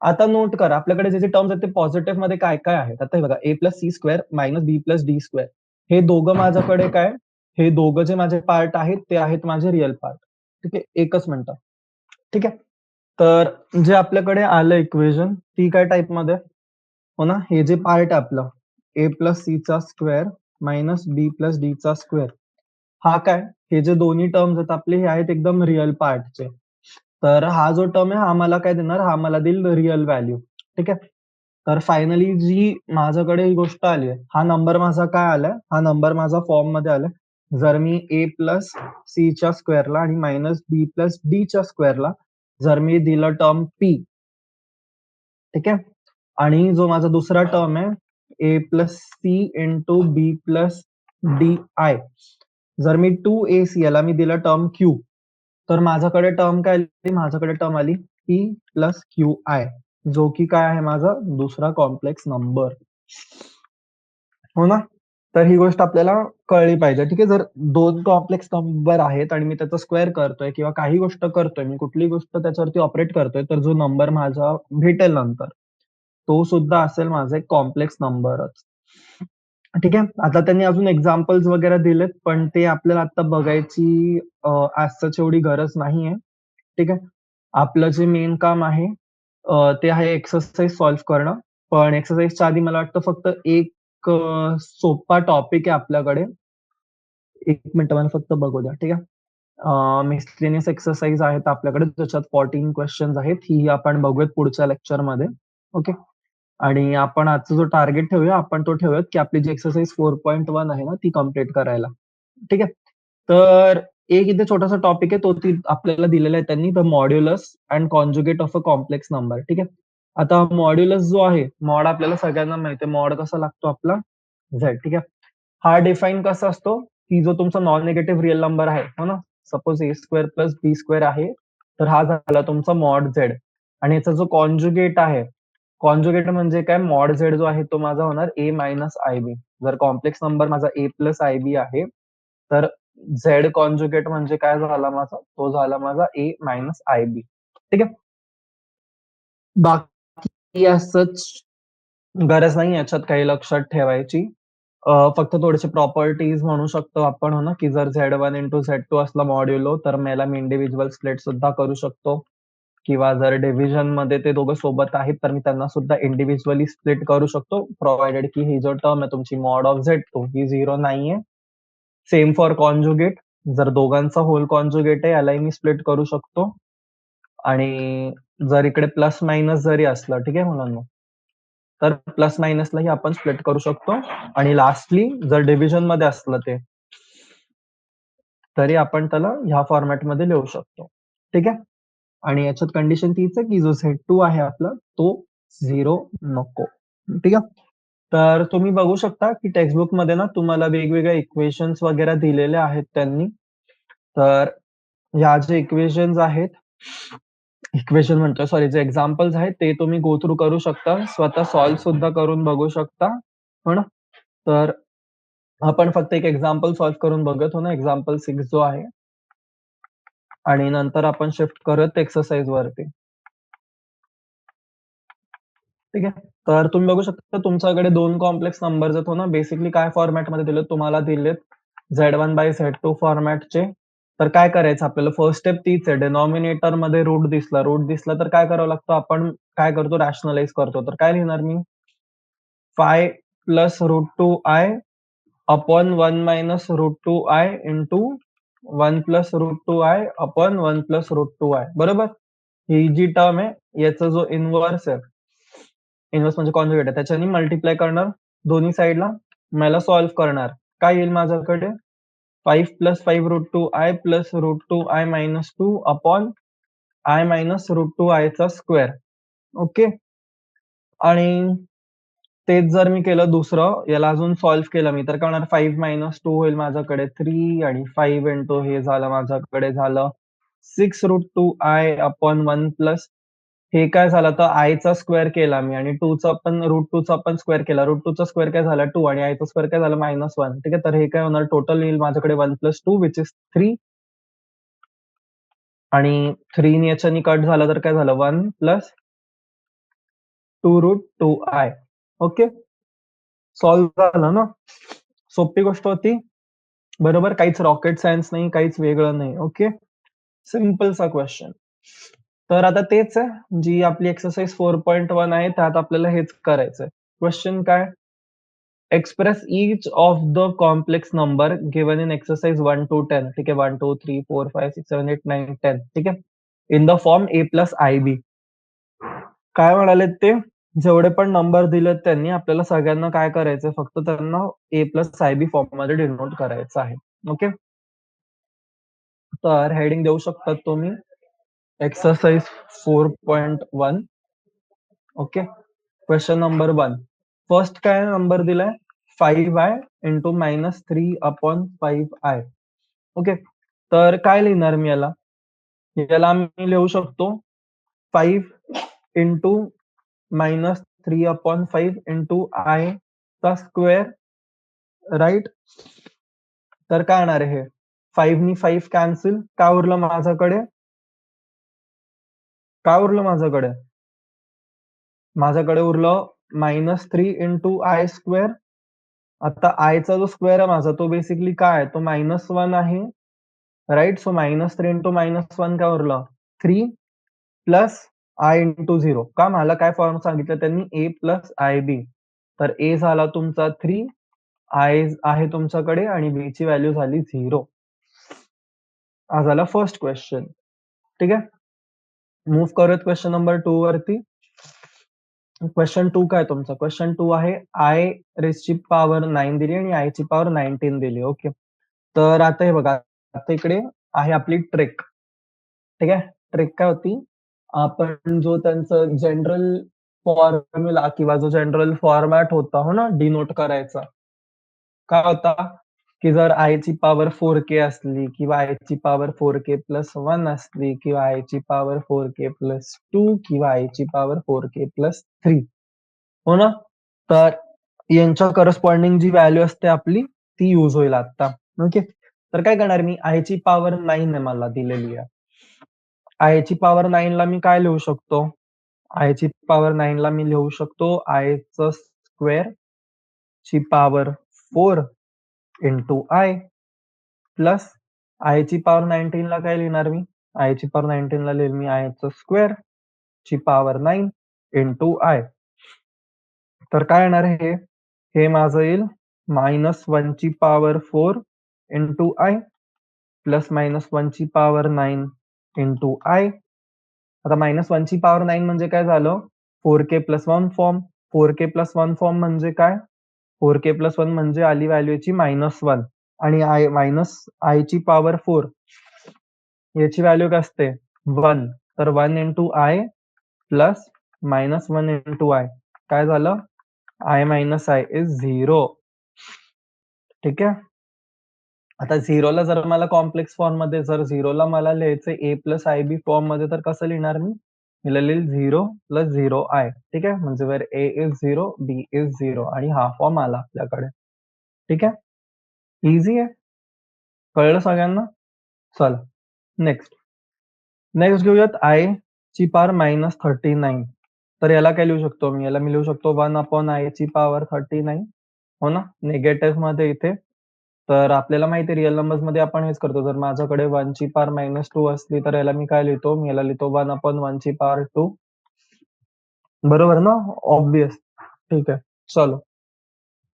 Speaker 1: आता नोट करा, आपल्याकडे जे जे टर्म्स आहेत ते पॉझिटिव्ह मध्ये काय काय आहेत. आता हे बघा, ए प्लस सी स्क्वेअर मायनस बी प्लस डी स्क्वेअर, हे दोघं माझ्याकडे काय, हे दोघं जे माझे पार्ट आहेत ते आहेत माझे रिअल पार्ट. ठीक आहे, एकच मिनिट. ठीक आहे, तर जे आपल्याकडे आलं इक्वेशन ती काय टाइप मध्ये, हो ना, हे जे पार्ट आहे आपलं ए प्लस सी चा स्क्वेअर मायनस बी प्लस डी चा स्क्वेअर, हा काय, हे जे दोन्ही टर्म्स आहेत आपले हे आहेत एकदम रिअल पार्टचे. तर हा जो टर्म आहे हा मला काय देणार, हा मला देईल रिअल व्हॅल्यू. ठीक आहे, तर फायनली जी माझ्याकडे ही गोष्ट आली आहे, हा नंबर माझा काय आलाय, हा नंबर माझा फॉर्म मध्ये आलाय. जर मी ए प्लस सी च्या स्क्वेअरला आणि मायनस बी प्लस डी च्या स्क्वेअरला जर मी दिलं टर्म पी, ठीक आहे, आणि जो माझा दुसरा टर्म आहे ए plus C into B plus D I, जर मी 2ac याला मी दिलं टर्म क्यू, तर माझ्याकडे टर्म काय आली, माझ्याकडे टर्म आली पी प्लस क्यू आय, जो की काय आहे माझा दुसरा कॉम्प्लेक्स नंबर, हो ना? तर ही गोष्ट आपल्याला कळली पाहिजे. ठीक आहे, जर दोन कॉम्प्लेक्स नंबर आहेत आणि मी त्याचा स्क्वेअर करतोय किंवा काही गोष्ट करतोय, मी कुठली गोष्ट त्याच्यावरती ऑपरेट करतोय, तर जो नंबर माझा भेटेल नंतर तो सुद्धा असेल माझा एक कॉम्प्लेक्स नंबरच. ठीक आहे, आता त्यांनी अजून एक्झाम्पल्स वगैरे दिलेत, पण ते आपल्याला आता बघायची ॲज सच एवढी गरज नाहीये. ठीक आहे, आपलं जे मेन काम आहे ते आहे एक्सरसाइज सॉल्व्ह करणं. पण एक्सरसाइजच्या आधी मला वाटतं फक्त एक सोपा टॉपिक आहे आपल्याकडे. 1 मिनिट मला फक्त बघू द्या. ठीक आहे. मिसलेनियस एक्सरसाइज आहेत आपल्याकडे ज्याच्यात 14 क्वेश्चन्स आहेत. ही आपण बघूयात पुढच्या लेक्चरमध्ये. ओके. आणि आपण आजचा जो टार्गेट ठेवूया, आपण तो ठेवूयात की आपली जी एक्सरसाइज 4.1 आहे ना, ती कंप्लीट करायला. ठीक आहे. तर एक इथे छोटासा टॉपिक आहे, तो आपल्याला दिलेला आहे त्यांनी, the modulus and conjugate of a complex number. ठीक आहे. आता मॉड्युलस जो आहे, मॉड आपल्याला सगळ्यांना माहिती आहे. मॉड कसा लागतो आपला झेड. ठीक आहे. हा डिफाईन कसा असतो, की जो तुमचा नॉन निगेटिव्ह रिअल नंबर आहे, हो ना, सपोज ए स्क्वेअर प्लस बी स्क्वेअर आहे, तर हा झाला तुमचा मॉड झेड. आणि याचा जो कॉन्जुगेट आहे, कॉन्जुगेट म्हणजे काय, मॉड झेड जो आहे तो माझा होणार ए मायनस आय बी. जर कॉम्प्लेक्स नंबर माझा ए प्लस आय बी आहे, तर झेड कॉन्जुगेट म्हणजे काय झाला माझा, तो झाला माझा ए मायनस आय बी. ठीक आहे. बाकी असंच गरज नाही याच्यात काही लक्षात ठेवायची. फक्त थोडेसे प्रॉपर्टीज म्हणू शकतो आपण, हो ना, की जर Z1 इंटू Z2 असला मॉड्युलो, तर मला मी इंडिव्हिज्युअल स्प्लिट सुद्धा करू शकतो. किंवा जर डिव्हिजन मध्ये ते दोघं सोबत आहेत, तर मी त्यांना सुद्धा इंडिव्हिज्युअली स्प्लिट करू शकतो, प्रोव्हाइडेड की ही जो टर्म आहे तुमची मॉड ऑफ Z2 ही 0 नाहीये. सेम फॉर कॉन्जुगेट, जर दोघांचा होल कॉन्जुगेट आहे यालाही मी स्प्लिट करू शकतो. आणि जर इकडे प्लस मायनस जरी असलं, ठीक आहे मुलांनो, तर प्लस मायनसलाही आपण स्प्लिट करू शकतो आणि लास्टली जर डिव्हिजन मध्ये असलं ते, तरी आपण त्याला ह्या फॉर्मॅटमध्ये लिहू शकतो. ठीक आहे. आणि याच्यात कंडिशन तीच आहे की जो Z2 आहे आपला तो 0 नको. ठीक आहे. तर तुम्ही बघू शकता की टेक्स्टबुक मध्ये ना तुम्हाला वेगवेगळ्या इक्वेशन्स वगैरे दिलेले आहेत त्यांनी. तर ह्या जे इक्वेशन्स आहेत, इक्वेशन म्हणतोय सॉरी, जे एक्झाम्पल्स आहेत ते तुम्ही गो थ्रू करू शकता, स्वतः सॉल्व्ह सुद्धा करून बघू शकता. हो ना. तर आपण फक्त एक एक्झाम्पल सॉल्व्ह करून बघत हो ना, एक्झाम्पल 6 जो आहे, आणि नंतर आपण शिफ्ट करत एक्सरसाइज वरती. ठीक आहे. तर तुम्ही बघू शकता तुमच्याकडे 2 कॉम्प्लेक्स नंबर्स आहेत हो ना. बेसिकली काय फॉर्मॅटमध्ये दिलेत तुम्हाला, दिलेत Z1/Z2 फॉर्मॅटचे. तर काय करायचं आपल्याला, फर्स्ट स्टेप तीच आहे. डिनॉमिनेटर मध्ये रूट दिसला तर काय करावं लागतं, आपण काय करतो, रॅशनलाइज करतो. तर काय लिहिणार मी, phi plus root two I upon 1 minus root two I into 1 plus root two I upon 1 plus root two I. बरोबर. ही जी टर्म आहे याचा जो इन्व्हर्स आहे, इन्व्हर्स म्हणजे कॉन्जुगेट आहे, त्याच्याने मल्टिप्लाय करणार दोन्ही साईडला, मला सॉल्व्ह करणार. काय येईल माझ्याकडे, 5 plus 5 route two I plus root two I minus 2 upon I minus root two I चा स्क्वेअर. ओके. आणि तेच जर मी केलं दुसरं, याला अजून सॉल्व्ह केलं मी, तर काय होणार, 5 मायनस 2 होईल माझ्याकडे 3 आणि 5 इंटू हे झालं माझ्याकडे झालं 6 route two I upon 1 plus हे काय झालं, तर आय चा स्क्वेअर केला मी आणि चा पण रूट टू चा पण स्क्वेअर केला. रूट टू चा स्क्वेअर काय झाला 2 आणि आय चा स्क्वेअर काय झाला -1. ठीक आहे. तर हे काय होणार, टोटल येईल माझ्याकडे 1 प्लस 2 विच इज 3, आणि 3 याच्यानी कट झालं तर काय झालं 1 plus 2 route two I. Okay. Solve झालं ना. सोपी गोष्ट होती. बरोबर. काहीच रॉकेट सायन्स नाही, काहीच वेगळं नाही. ओके. सिंपलचा क्वेश्चन. तर आता तेच आहे, जी आपली एक्सरसाइज 4.1 आहे त्यात आपल्याला हेच करायचंय. क्वेश्चन काय, express each of the complex number given in exercise 1 to 10. ठीक आहे. 1 2 3 4 5 6 7 8 9 10. ठीक आहे. In the form a plus i b. काय म्हणाले ते, जेवढे पण नंबर दिलेत त्यांनी आपल्याला सगळ्यांना काय करायचंय, फक्त त्यांना a plus i b form मध्ये डिनोट करायचं आहे. ओके. तर हेडिंग देऊ शकतात तुम्ही, exercise 4.1. Okay. Question number 1. First काय नंबर दिलाय, 5i into -3 upon 5i. Okay. तर काय लिहिणार मी याला, याला मी लिहू शकतो 5 इंटू -3 अपॉन 5 इंटू आय चा स्क्वेअर, राईट. तर काय येणार आहे, 5 नी 5 कॅन्सल, काय उरलं माझ्याकडे, काय उरलं माझ्याकडे, माझ्याकडे उरलं -3 इंटू आय स्क्वेअर. आता आयचा जो स्क्वेअर आहे माझा तो बेसिकली काय आहे, तो -1 आहे, राईट. सो -3 इंटू -1 काय उरलं 3 प्लस आय इंटू 0. का, मला काय फॉर्म सांगितलं त्यांनी, ए प्लस आय बी. तर ए झाला तुमचा 3, आय आहे तुमच्याकडे आणि बी ची व्हॅल्यू झाली 0. हा झाला फर्स्ट क्वेश्चन. ठीक आहे. मूव्ह करूयात क्वेश्चन नंबर 2 वरती. क्वेश्चन 2 काय तुमचा, क्वेश्चन 2 आहे आय रेज ची पॉवर 9 दिली आणि आय ची पॉवर 19 दिली. ओके. तर आता हे बघा, आता इकडे आहे आपली ट्रिक. ठीक आहे. ट्रिक काय होती, आपण जो त्यांचं जनरल फॉर्म्युला किंवा जो जनरल फॉर्मॅट होता हो ना डिनोट करायचा, काय होता, की जर आय ची पॉवर 4k असली किंवा आय ची पॉवर 4k प्लस 1 असली किंवा आय ची पॉवर 4k प्लस 2 किंवा आय ची पॉवर 4k प्लस 3, हो ना. तर यांच्या करस्पॉन्डिंग जी व्हॅल्यू असते आपली ती यूज होईल आता. ओके. तर काय करणार मी, आय ची पॉवर 9 आहे मला दिलेली आहे. आय ची पॉवर 9 ला मी काय लिहू शकतो, आय ची पॉवर 9 ला मी लिहू शकतो आय च स्क्वेअर ची power 4 into I plus I ची पॉवर 19 ला काय लिहिणार मी, आय ची पॉवर 19 ला लिहिल मी आय च स्क्वेअर ची पॉवर 9 इंटू आय. तर काय येणार आहे, हे माझं येईल -1 ची पॉवर 4 इंटू आय प्लस -1 ची पॉवर 9 इंटू आय आता -1 ची पॉवर 9 म्हणजे काय झालं? 4k + 1 form. 4k + 1 फॉर्म म्हणजे काय? 4k + 1 म्हणजे आली व्हॅल्यू याची -1 आणि -i ची पॉवर 4 याची व्हॅल्यू काय असते? 1. तर 1 × i प्लस -1 × i काय झालं? i - i is 0. ठीक आहे. आता 0 ला जर मला कॉम्प्लेक्स फॉर्ममध्ये जर 0 ला मला लिहायचं a + ib फॉर्ममध्ये तर कसं लिहिणार मी? मी लिहिल 0 + 0i. ठीक आहे. म्हणजे where a is 0, b is 0 आणि हा फॉर्म आला आपल्याकडे. ठीक आहे. ईझी आहे. कळलं सगळ्यांना? चला नेक्स्ट. नेक्स्ट घेऊयात i ची पॉवर -39. तर याला काय लिहू शकतो मी? याला मी लिहू शकतो 1/i ची पॉवर 39. हो ना? निगेटिव्हमध्ये इथे. तर आपल्याला माहिती आहे रिअल नंबर्समध्ये आपण हेच करतो. जर माझ्याकडे 1 ची पॉवर -2 असली तर याला मी काय लिहितो? मी याला लिहितो 1/1 ची पॉवर 2. बरोबर ना? ऑब्व्हियस. ठीक आहे. चलो.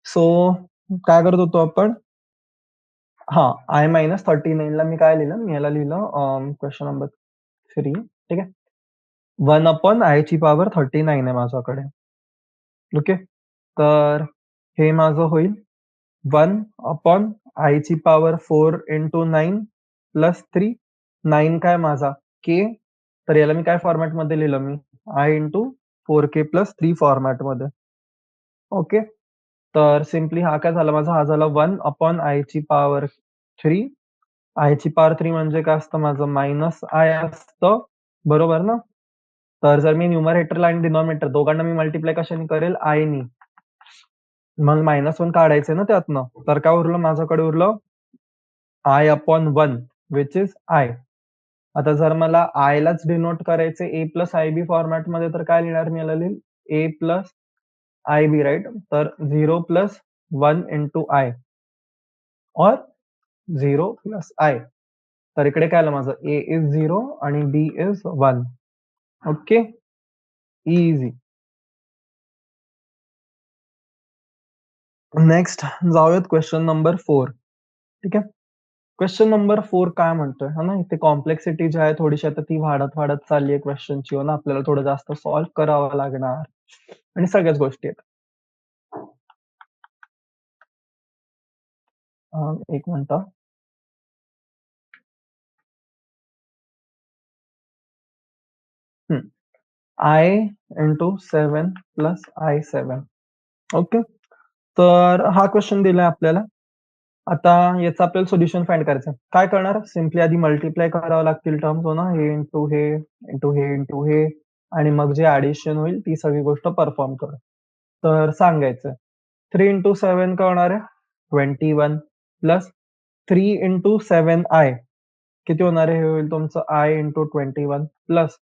Speaker 1: सो काय करत होतो आपण? हां, i - 39 ला मी काय लिहिलं? मी याला लिहिलं क्वेशन नंबर 3. ठीक आहे. 1/i ची पॉवर 39 आहे माझ्याकडे. ओके. तर हे माझं होईल 1/i ची पॉवर 4 × 9 प्लस 3. 9 काय माझा? k. तर याला मी काय फॉर्मॅटमध्ये लिहिलं मी? i × 4k + 3 फॉर्मॅटमध्ये. ओके. तर सिम्पली हा काय झाला माझा? हा झाला 1/i ची पॉवर 3. i ची पॉवर 3 म्हणजे काय असतं माझं? -i असतं. बरोबर ना? तर जर मी न्यूमरेटरला आणि डिनॉमिनेटर दोघांना मी मल्टिप्लाय कशाने करेल? आय नी. मग -1 काढायचंय ना त्यातनं. तर काय उरलं माझ्याकडे उरलं i/1 व्हिच इज i. आता जर मला i लाच डिनोट करायचंय a + ib फॉर्मॅटमध्ये तर काय लिहिणार मी याला लिहील a + ib राइट? तर 0 + 1 × i और 0 + i. तर इकडे काय आलं माझं a इज 0 आणि b is 1. Okay. Easy. Next जाऊयात क्वेशन नंबर 4. ठीक आहे. क्वेशन नंबर 4 काय म्हणतोय? है ना, इथे कॉम्प्लेक्सिटी जी आहे थोडीशी आता ती वाढत चालली आहे क्वेशनची. हो ना, आपल्याला थोडं जास्त सॉल्व्ह करावं लागणार आणि सगळ्याच गोष्टी आहेत. 1 मिनिट हां. I × 7 + I7. ओके. तर हा क्वेशन दिलाय आपल्याला. आता याचं आपल्याला सोल्युशन फाइंड करायचं आहे. काय करणार? सिम्पली आधी मल्टिप्लाय करावं लागतील टर्म्स हो ना, हे इंटू हे, इंटू हे, इंटू हे आणि मग जे ॲडिशन होईल ती सगळी गोष्ट परफॉर्म करू. तर सांगायचं 3 × 7 काय होणार आहे? 21 प्लस 3 × 7i किती होणार आहे? हे होईल तुमचं i × 21 plus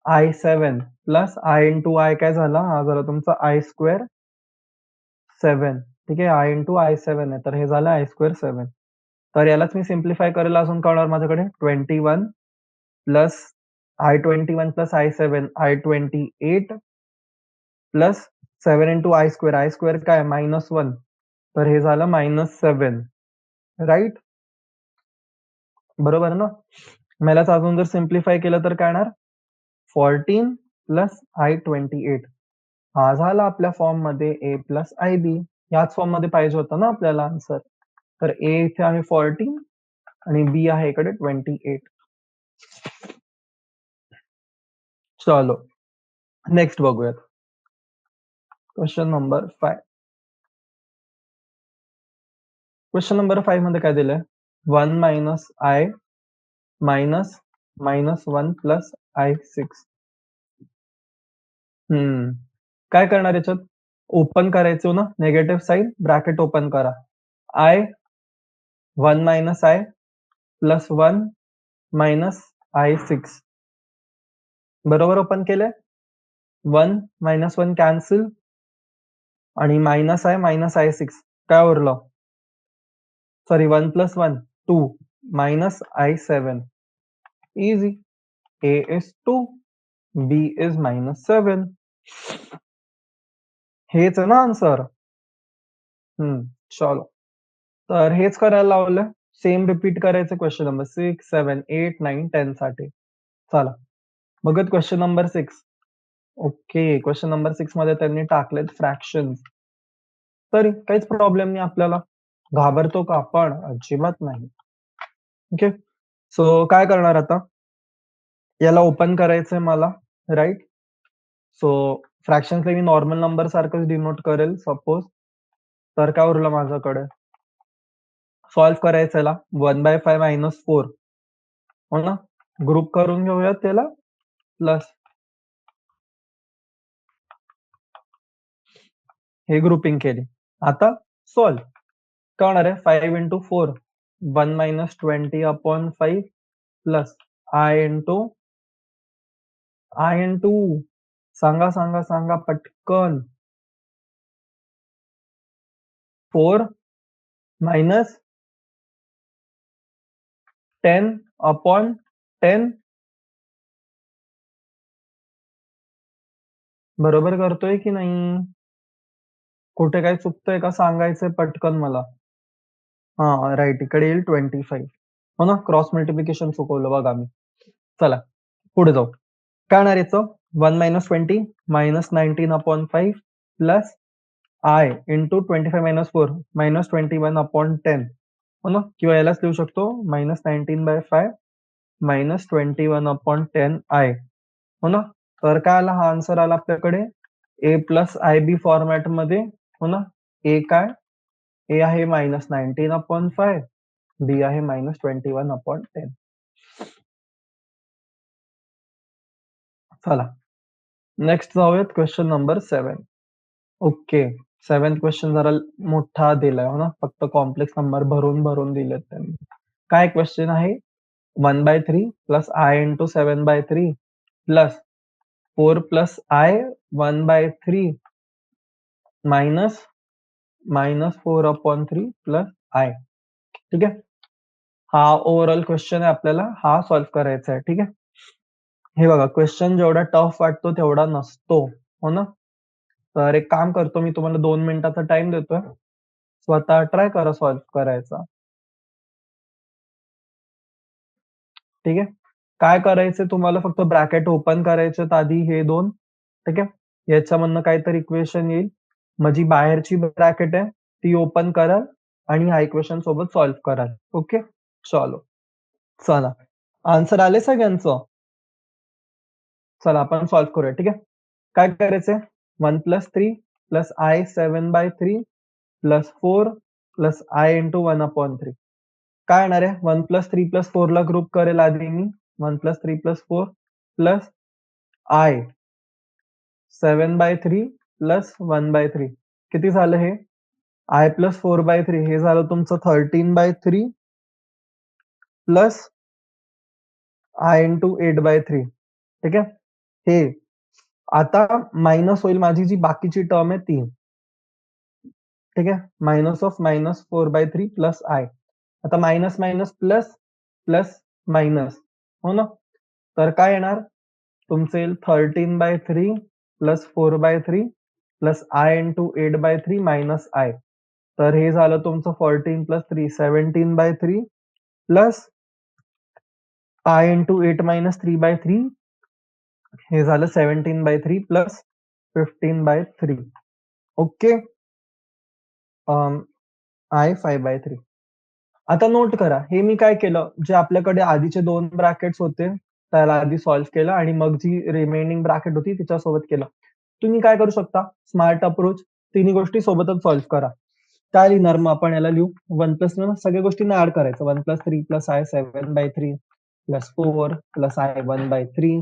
Speaker 1: i7 plus i × i काय झाला? हा झाला तुमचा i² 7. ठीक आहे. i × i7 आहे. तर हे झालं i² 7. तर यालाच मी सिम्प्लिफाय करेल अजून काय होणार माझ्याकडे 21 plus i21 plus i7 i28 plus 7 × i² काय -1 तर हे झालं -7 राइट? बरोबर ना? मग यालाच अजून जर सिम्प्लिफाय केलं तर काय येणार 14 प्लस i28 हा झाला आपल्या फॉर्ममध्ये a प्लस ib. याच फॉर्ममध्ये पाहिजे होता ना आपल्याला आन्सर. तर a इथे आहे 14 आणि b आहे इकडे 28. चलो नेक्स्ट बघूयात. Question number 5. क्वेशन नंबर 5 मध्ये काय दिलंय? 1 - i मायनस -1 प्लस i6. काय करणार याच्यात? ओपन करायचं ना, निगेटिव्ह साइन ब्रॅकेट ओपन करा. i 1 - i plus 1 minus i6. बरोबर ओपन केलंय? 1 - 1 कॅन्सल आणि -i मायनस i6 काय उरलं? Sorry 1 + 1 2 minus i7. Easy. a is 2, b is -7. हेच आहे ना आन्सर? चलो. तर हेच करायला लावलंय. सेम रिपीट करायचं क्वेशन नंबर 6, 7, 8, 9, 10 साठी. चला बघत question number 6. Okay, question number 6 मध्ये त्यांनी टाकलेत फ्रॅक्शन्स. तरी काहीच प्रॉब्लेम नाही आपल्याला. घाबरतो का आपण? अजिबात नाही. ओके. सो काय करणार आता? याला ओपन करायचंय मला, राइट? सो फ्रॅक्शन्सला मी नॉर्मल नंबर सारखंच डिनोट करेल सपोज. तर काय उरलं माझ्याकडे? सॉल्व्ह करायचं याला 1/5 मायनस 4. हो ना? ग्रुप करून घेऊयात त्याला प्लस हे ग्रुपिंग केली. आता सॉल्व्ह. काय होणार आहे? 5 into 4 1 minus 20/5 plus I into सांगा सांगा सांगा पटकन. 4 minus 10/10 बरोबर करतोय की नाही? कुठे काही चुकतंय का सांगायचंय पटकन मला. हां, राइट. इकडे येईल 25. हो ना? क्रॉस मल्टिप्लिकेशन चुकवलं बघा मी. चला पुढे जाऊ. काय होणार याचं? 1 minus 20 minus 19/5 plus I into 25 minus 4 minus 21/10. हो ना? किंवा यालाच लिहू शकतो -19/5 minus 21/10 I. हो ना? तर काय आला? हा आन्सर आला आपल्याकडे A प्लस IB फॉर्मॅटमध्ये. हो ना? A काय? A आहे -19/5, B आहे -21/10. चला नेक्स्ट जाऊयात question number 7. Okay. 7th question जरा मोठा दिलाय हो ना? फक्त कॉम्प्लेक्स नंबर भरून दिलेत त्यांनी. काय क्वेश्चन आहे? 1/3 plus I into 7/3 plus 4 plus I 1/3 minus -4/3 plus I. ठीक आहे? हा ओव्हरऑल क्वेश्चन आहे आपल्याला. हा सॉल्व्ह करायचा आहे. ठीक आहे? हे बघा क्वेश्चन जेवढा टफ वाटतो तेवढा नसतो. हो ना? तर एक काम करतो मी तुम्हाला 2 मिनिटाचा टाइम देतोय. स्वतः ट्राय करा सॉल्व्ह करायचा. ठीक आहे? काय करायचंय तुम्हाला फक्त ब्रॅकेट ओपन करायचेत आधी हे 2. ठीक आहे? याच्यामधनं काहीतरी इक्वेशन येईल. मग जी बाहेरची ब्रॅकेट आहे ती ओपन कराल आणि ह्या इक्वेशन सोबत सॉल्व्ह कराल. ओके? चलो. चला. आन्सर आले सगळ्यांचं? चला आपण सॉल्व्ह करूया. ठीक आहे? काय करायचंय? 1 + 3 + I 7/3 + 4 + I into 1/3. काय येणार आहे? 1 + 3 + 4 ला ग्रुप करेल आधी मी. 1 + 3 + 4 प्लस I 7/3 + 1/3. किती झालं हे? I + 4/3 हे झालं तुमचं 13/3 प्लस I into 8/3. ठीक आहे? हे आता मायनस होईल माझी जी बाकीची टर्म आहे ती. ठीक आहे? Minus of -4/3 plus I. आता minus, minus, plus, plus, minus. हो ना? तर काय येणार? तुमचं येईल 13/3 plus 4/3 plus I into 8/3 minus I. तर हे झालं तुमचं 14 + 3 17/3 प्लस I into 8 minus 3/3 हे झालं 17/3 प्लस 15/3. ओके. I 5/3. आता नोट करा, हे मी काय केलं, जे आपल्याकडे आधीचे 2 ब्रॅकेट्स होते, त्याला आधी सॉल्व्ह केलं आणि मग जी रिमेनिंग ब्रॅकेट होती तिच्यासोबत केलं. तुम्ही काय करू शकता? स्मार्ट अप्रोच, तिन्ही गोष्टी सोबतच सॉल्व्ह करा. काय लिहिणार मग आपण याला लिहू 1 प्लस सगळ्या गोष्टींना ऍड करायचं. 1 + 3 + I 7/3 plus 4 plus I 1/3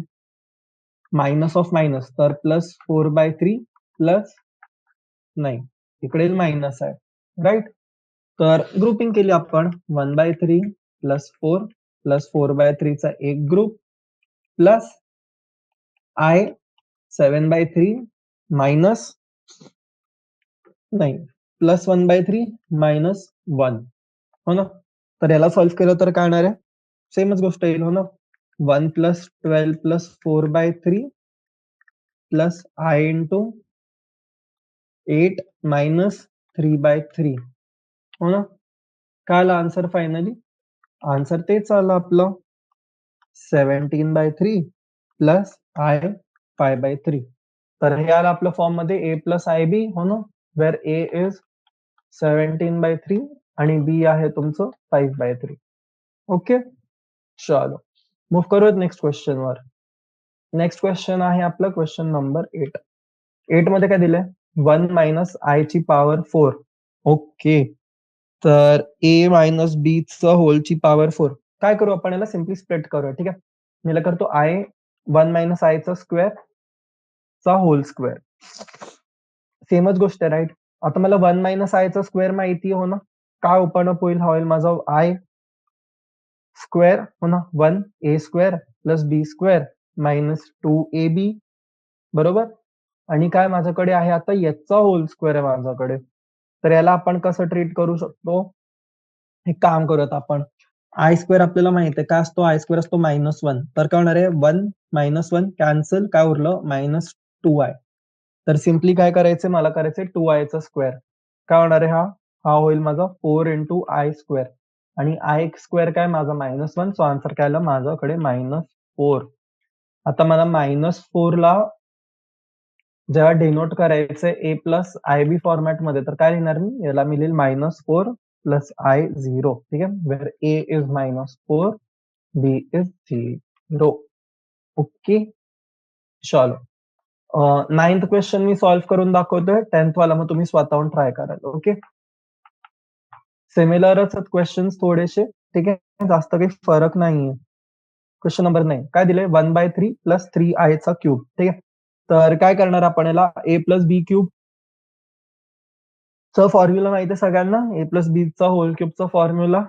Speaker 1: minus of minus तर प्लस 4/3 प्लस नाही इकडे मायनस आहे, राईट? तर ग्रुपिंग केली आपण 1/3 प्लस 4 प्लस 4/3 चा एक ग्रुप प्लस I 7/3 मायनस नाही प्लस 1/3 मायनस 1. हो ना? तर याला सॉल्व्ह केलं तर काय येणार आहे? सेमच गोष्ट येईल. हो ना? 1 + 12 + 4/3 प्लस I into 8 minus 3/3. हो ना? काय आलं आन्सर फायनली? आन्सर तेच आलं आपलं. 17/3 प्लस आय पाय बाय 3. तर हे आलं आपल्या फॉर्म मध्ये ए प्लस आय बी हो ना, वेअर ए इज 17/3 आणि बी आहे तुमचं 5/3. ओके, चलो मूव्ह करूयात next question were. Next question आहे आपला क्वेश्चन नंबर 8. 8 मध्ये काय दिलंय? 1 मायनस आय ची पॉवर 4. ओके, तर ए मायनस बी च होलची पॉवर 4. काय करू आपण, याला सिम्पली स्प्लिट करूया. ठीक आहे, मी याला करतो आय 1 मायनस आय चा स्क्वेअर चा होल स्क्वेअर. सेमच गोष्ट आहे, राईट? आता मला 1 मायनस आय चा स्क्वेअर माहिती हो ना, काय ओपन अप होईल, हा होईल माझा आय स्क्वेअर हो ना, 1 ए स्क्वेअर प्लस बी स्क्वेअर मायनस 2ab, बरोबर. आणि काय माझ्याकडे आहे आता, याचा होल स्क्वेअर आहे माझ्याकडे. तर याला आपण कसं ट्रीट करू शकतो, एक काम करूयात आपण. आय स्क्वेअर आपल्याला माहिती आहे काय असतो, आय स्क्वेअर असतो -1. तर काय होणार आहे, 1 - 1 कॅन्सल, काय उरलं -2i. तर सिम्पली काय करायचंय, मला करायचंय 2i चा स्क्वेअर. काय होणार आहे, हा होईल माझा 4 इंटू आय स्क्वेअर. आणि आय स्क्वेअर काय माझा -1, सो आन्सर काय आलं माझ्याकडे -4. आता मला -4 ला जेव्हा डिनोट करायचंय ए प्लस आय बी फॉर्मॅट मध्ये, तर काय लिहिणार मी, याला मी लिहिल -4 प्लस आय 0. ठीक आहे, where a is -4 b is 0. Okay, चलो. 9th क्वेश्चन मी सॉल्व्ह करून दाखवतोय, 10th वाला मग तुम्ही स्वतःहून ट्राय कराल. ओके, सिमिलरच आहेत क्वेश्चन्स थोडेसे. ठीक आहे, जास्त काही फरक नाहीये. क्वेश्चन नंबर 9 काय दिलंय, 1/3 प्लस 3i चा क्यूब. ठीक आहे, तर काय करणार आपण, याला ए प्लस बी क्यूब चा फॉर्म्युला माहिती आहे सगळ्यांना. ए प्लस बी चा होल क्यूब चा फॉर्म्युला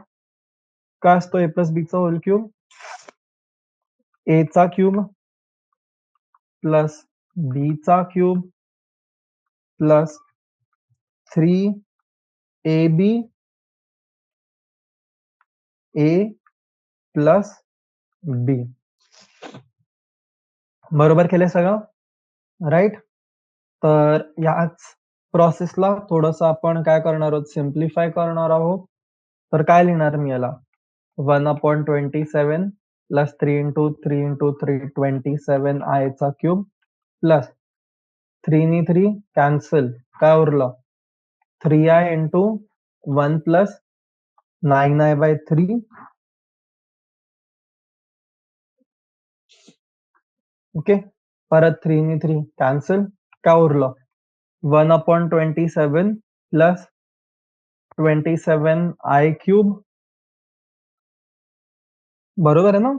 Speaker 1: काय असतो, ए प्लस बी चा होल क्यूब ए चा क्यूब प्लस बी चा क्यूब प्लस 3ab ए प्लस बी. बरोबर केलंय सगळं, राईट? तर याच प्रोसेसला थोडंसं आपण काय करणार आहोत, सिम्प्लिफाय करणार आहोत. तर काय लिहिणार मी याला, 1/27 प्लस 3 इंटू 3 इंटू 3 27 आय चा क्यूब प्लस 3 नी 3 कॅन्सल, काय उरलं 3i into 1 plus 9i/3. Okay, परत 3 नी 3 कॅन्सल, काय उरलं 1/27 प्लस 27i क्यूब, बरोबर आहे ना,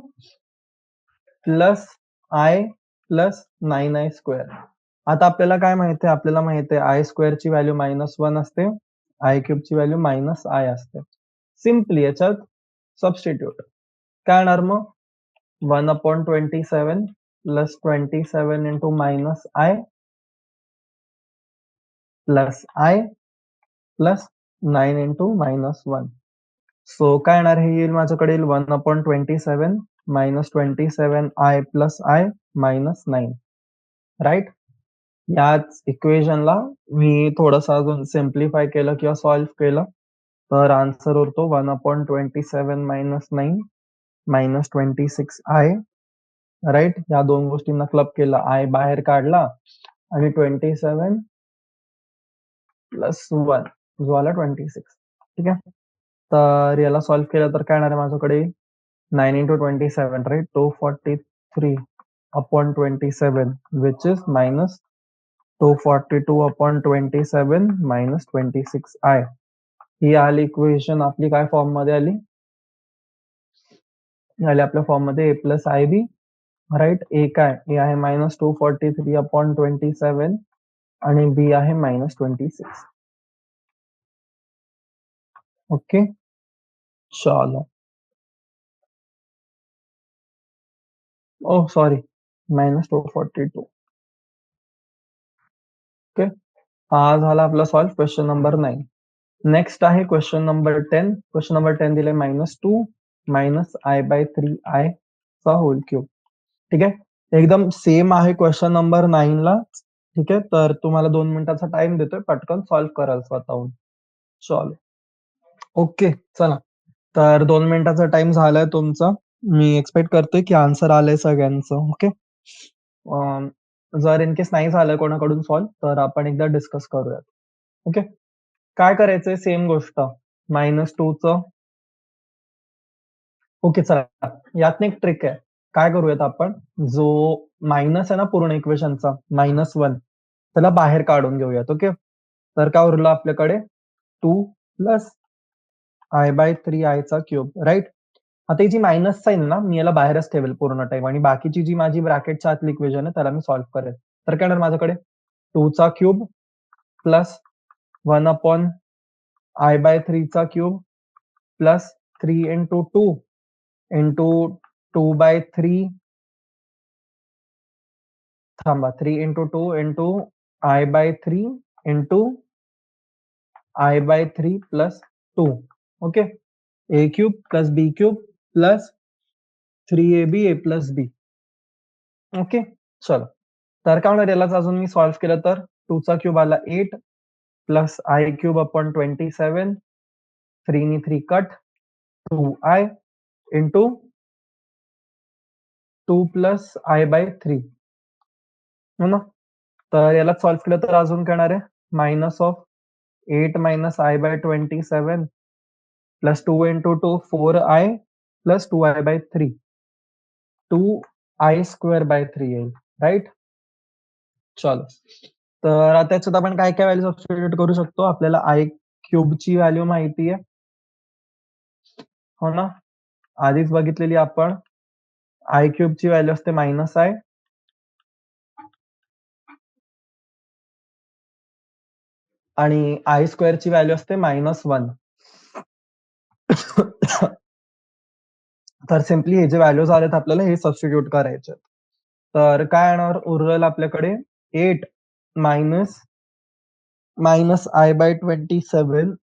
Speaker 1: plus i plus 9i square. आता आपल्याला काय माहिती आहे, आपल्याला माहिती आहे आय स्क्वेअर ची व्हॅल्यू -1 असते, आय क्यूब ची व्हॅल्यू -i असते. सिम्पली याच्यात सबस्टिट्यूट काय येणार मग, 1/27 plus 27 into -i plus i plus 9 into -1. So काय येणार, हे येईल माझ्याकडे येईल 1/27 minus 27i plus i minus 9, right? याच इक्वेशनला मी थोडंसं अजून सिम्प्लिफाय केलं किंवा सॉल्व्ह केलं, तर आन्सर उरतो 1/27 मायनस 9 मायनस 26i, राईट? या दोन गोष्टींना क्लब केलं, आय बाहेर काढला आणि 27 प्लस 1 जो आला 26. ठीक आहे, तर याला सॉल्व्ह केलं तर काय येणार आहे माझ्याकडे, 9 into 27, right? 243/27 which is minus 242/27 minus 26i. ही आली इक्वेशन आपली काय फॉर्म मध्ये आली, आली आपल्या फॉर्म मध्ये ए प्लस आय बी, राईट? ए काय, ए आहे -243/27 आणि बी आहे -26. ओके, चलो. Oh sorry, -242. ओके, हा झाला आपला सॉल्व क्वेश्चन नंबर 9. नेक्स्ट आहे क्वेश्चन नंबर 10. क्वेश्चन नंबर 10 दिले -2 मायनस i/3i चा होल क्यूब. ठीक आहे, एकदम सेम आहे क्वेश्चन नंबर 9 ला. ठीक आहे, तर तुम्हाला 2 मिनिटाचा टाइम देतोय, पटकन सॉल्व्ह कराल स्वतःहून. चलो, ओके, चला. तर 2 मिनिटाचा टाइम झालाय तुमचा. मी एक्सपेक्ट करतोय की आन्सर आलंय सगळ्यांचं. ओके. जर इन केस नाही झालं कोणाकडून सॉल्व्ह तर आपण एकदा डिस्कस करूयात. ओके. काय करायचंय सेम गोष्ट -2चं ओके चला यात एक ट्रिक आहे. काय करूयात आपण जो मायनस आहे ना पूर्ण इक्वेशनचा -1 त्याला बाहेर काढून घेऊयात. ओके. तर काय उरलं आपल्याकडे 2 प्लस I/3 चा क्यूब राईट. आता ही जी मायनस साइन ना मी याला बाहेरच ठेवेल पूर्ण टाइम आणि बाकीची जी माझी ब्रॅकेटच्या आतली इक्वेशन आहे त्याला मी सॉल्व्ह करेल. तर काय होणार माझ्याकडे 2 चा क्यूब प्लस 1 अपॉन I/3 चा क्यूब प्लस 3 इंटू 2 इंटू 2/3 थांबा 3 into 2 into I/3 into I/3 plus 2 okay. A cube plus b cube plus 3ab a plus b. Okay. चलो. तर काय होणार यालाच अजून मी सॉल्व्ह केलं तर 2 चा क्यूब आला 8 प्लस I क्यूब अपॉन 27 3 नी 3 cut 2I into 2 plus I/3 हो ना. तर याला सॉल्व्ह केलं तर अजून काय येणार आहे minus of 8 minus I/27 plus 2 into 2 4I plus 2I/3 2I² येईल राईट. चलो. तर आता याच्यात आपण काय काय व्हॅल्यू सबस्टिट्यूट करू शकतो. आपल्याला I क्यूबची व्हॅल्यू माहिती आहे. हो ना. आधीच बघितलेली आपण I क्यूबची व्हॅल्यू असते -I आणि I² ची व्हॅल्यू असते -1. तर सिम्पली हे जे व्हॅल्यूज आलेत आपल्याला हे सबस्टिट्यूट करायचे. तर काय येणार उरलेल आपल्याकडे 8 मायनस I/27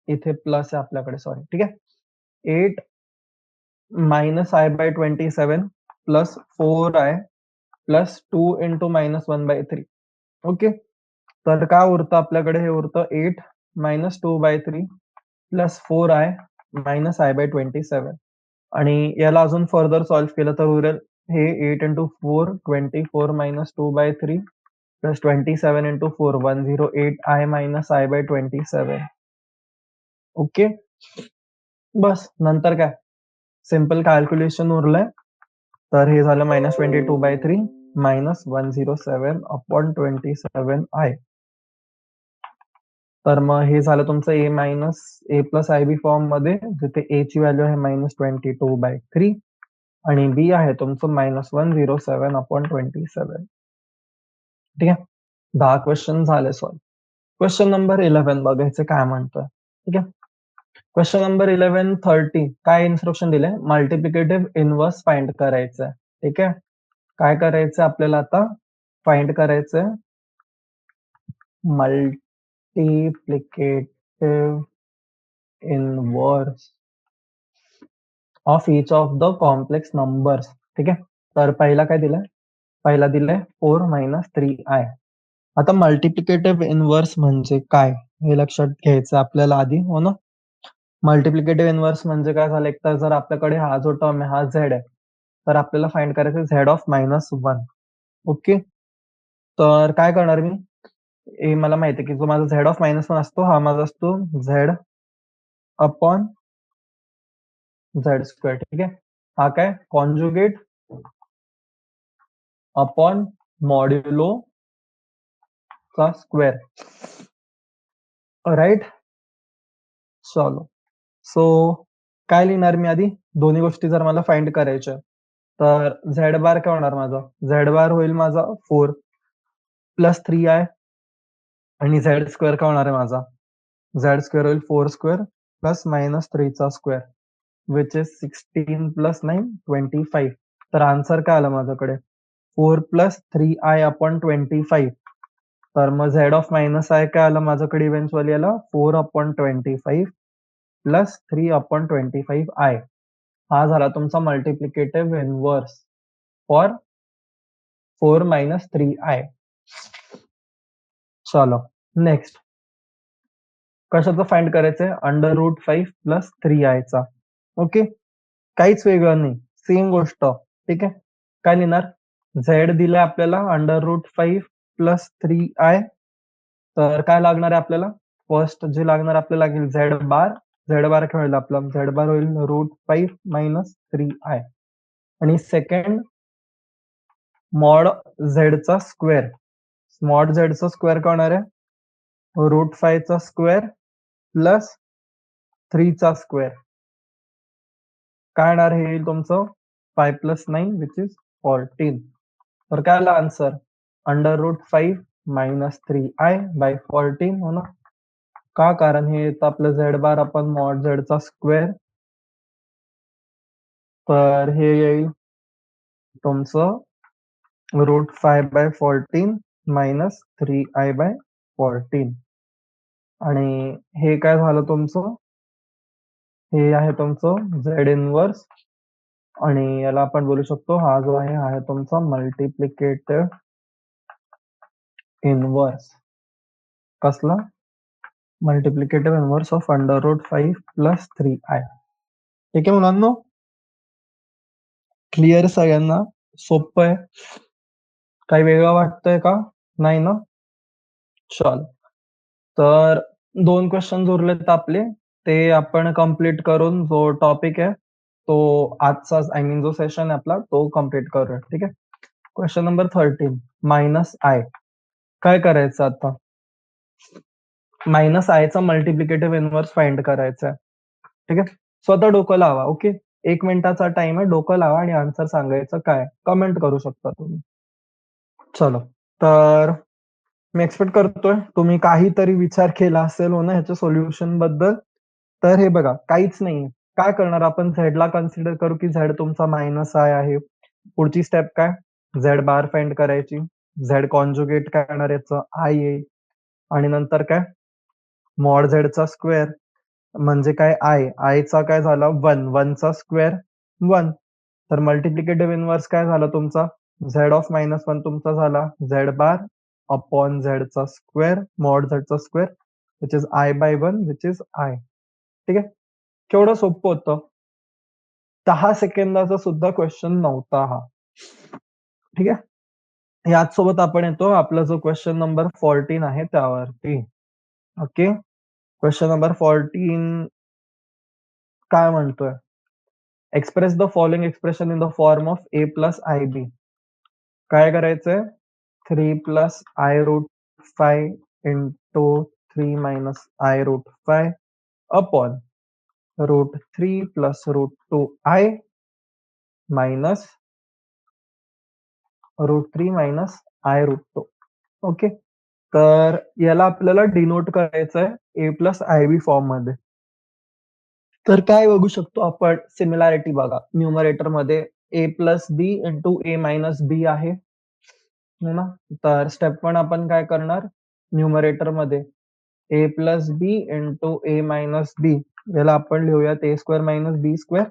Speaker 1: इथे प्लस आहे आपल्याकडे सॉरी ठीक आहे. 8 minus I/27 plus 4I plus 2 into -1/3 okay. तर काय उरतं आपल्याकडे हे उरतं 8 minus 2/3 plus 4I minus I/27 आणि याला अजून फर्दर सॉल्व्ह केलं तर उरेल हे 8 into 4 24 minus 2/3 plus 27 into 4 108I minus I/27 okay. बस नंतर काय सिंपल कॅल्क्युलेशन उरलंय. तर हे झालं -22/3 मायनस 107 अपॉन 27I. तर मग हे झालं तुमचं A minus A plus IB form मध्ये जिथे A ची व्हॅल्यू आहे -22/3 आणि B आहे तुमचं -107 अपॉन 27. ठीक आहे. 10 क्वेश्चन झाले सॉल्व्ह. क्वेश्चन नंबर 11 बघायचं काय म्हणतोय. ठीक आहे. क्वेश्चन नंबर 11 30 काय इन्स्ट्रक्शन दिलंय मल्टिप्लिकेटिव्ह इनव्हर्स फाइंड करायचंय. ठीक आहे. काय करायचं आपल्याला आता फाइंड करायचंय multiplicative inverse of each of the complex numbers. ठीक आहे. तर पहिला काय दिलाय पहिला दिलाय 4 मायनस 3I. आता मल्टिप्लिकेटिव्ह इनव्हर्स म्हणजे काय हे लक्षात घ्यायचं आपल्याला आधी हो ना. मल्टिप्लिकेटिव्ह इनव्हर्स म्हणजे काय झालं एक तर जर आपल्याकडे हा जो टर्म आहे हा झेड आहे तर आपल्याला फाइंड करायचं झेड ऑफ -1 ओके. तर काय करणार मी हे मला माहिती आहे की जो माझा झेड ऑफ -1 असतो हा माझा असतो झेड अपॉन Z². ठीक आहे. हा काय कॉन्जुगेट अपॉन मॉड्युलो चा स्क्वेअर राईट. चलो. सो काय लिहिणार मी आधी दोन्ही गोष्टी जर मला फाइंड करायच्या तर झेड बार काय होणार माझा झेड बार होईल माझा 4 प्लस 3I आणि झेड स्क्वेअर काय होणार आहे माझा झेड स्क्वेअर होईल 4² प्लस -3 चा स्क्वेअर विच इज 16 प्लस 9 25. तर आन्सर काय आलं माझ्याकडे 4 प्लस 3I अपॉन 25. तर मग झेड ऑफ -I काय आलं माझ्याकडे इव्हेंच्युअली आला 4 अपॉन 25 प्लस 3 अपॉन 25I. हा झाला तुमचा multiplicative inverse for 4 minus 3I. चलो नेक्स्ट कशाचं फाइंड करायचंय? अंडर रूट 5 प्लस 3i चा. ओके, काहीच वेगळं नाही, सेम गोष्ट. ठीक आहे, काय लिहिणार? झेड दिलाय आपल्याला अंडर रूट 5 प्लस 3i. तर काय लागणार आहे आपल्याला? फर्स्ट जे लागणार आपल्याला लागेल झेड बार. झेड बार काय होईल आपला? झेड बार होईल रूट 5 मायनस 3i. आणि सेकंड मॉड झेडचा स्क्वेअर. मॉड झेडचा स्क्वेअर काय होणार आहे? रूट 5 चा स्क्वेअर प्लस 3 चा स्क्वेअर. काय येणार हे येईल तुमचं? 5 प्लस 9 विच इज 14. तर काय आला answer? Under root 5 minus 3i by 14 हो ना. का? कारण हे येतं आपलं झेड बार आपण मॉड झेडचा स्क्वेअर. तर हे येईल तुमचं route 5 bye 14 minus 3i by 14. आणि हे काय झालं तुमचं? हे आहे तुमचं झेड इनवर्स. आणि याला आपण बोलू शकतो हा जो आहे हा आहे तुमचा मल्टिप्लिकेटिव्ह इनवर्स. कसला? Multiplicative inverse of under root 5 plus 3i. ठीक आहे मुलांनो, क्लिअर सगळ्यांना? सोपं आहे? काही वेगळं वाटतंय का? नाही ना? चल, तर 2 क्वेश्चन उरलेत आपले, ते आपण कंप्लीट करून जो टॉपिक आहे तो आजचा आय मीन जो सेशन आहे आपला तो कंप्लीट करूया. ठीक आहे, क्वेश्चन नंबर 13 मायनस आय. काय करायचं आता? मायनस आयचा मल्टिप्लिकेटिव्ह इनवर्स फाइंड करायचा आहे. ठीक आहे, स्वतः डोकं लावा. ओके, 1 मिनिटाचा टाइम आहे, डोकं लावा आणि आन्सर सांगायचं काय? कमेंट करू शकता तुम्ही. चलो, तर मी एक्सपेक्ट करतोय तुम्ही काहीतरी विचार केला असेल हो ना ह्याच्या सोल्युशन बद्दल. तर हे बघा, काहीच नाहीये. काय करणार आपण? झेडला कन्सिडर करू की झेड तुमचा मायनस आय आहे. पुढची स्टेप काय? झेड बार फाइंड करायची. झेड कॉन्जुगेट काय येणार याचं? आय येईल. आणि नंतर काय? मॉड झेडचा स्क्वेअर म्हणजे काय? आय. आयचा काय झाला? 1. 1 चा स्क्वेअर 1. तर मल्टिप्लिकेटिव्ह इनवर्स काय झाला तुमचा? झेड ऑफ मायनस 1 तुमचा झाला झेड बार अपॉन झेडचा स्क्वेअर मॉड झेडचा square which is I by 1 which is I. ठीक आहे, केवढं सोपं होतं. 10 सेकंदाचा सुद्धा क्वेश्चन नव्हता हा. ठीक आहे, याच सोबत आपण येतो आपला जो क्वेश्चन नंबर 14 आहे त्यावरती. ओके, क्वेश्चन नंबर 14 काय म्हणतोय? Express the following expression in the form of a plus i b. काय करायचंय? 3 plus i root 5 into 3 minus i root 5 upon root 3 plus root 2 i minus root 3 minus i root 2. Okay, तर याला आपल्याला डिनोट करायचं आहे ए प्लस आय बी फॉर्म मध्ये. तर काय बघू शकतो आपण? सिमिलॅरिटी बघा, न्यूमरेटर मध्ये ए प्लस बी इंटू ए मायनस बी आहे हो ना. तर स्टेप 1 आपण काय करणार? न्यूमरेटर मध्ये ए प्लस बी इंटू ए मायनस बी याला आपण लिहूयात ए स्क्वेअर मायनस बी स्क्वेअर,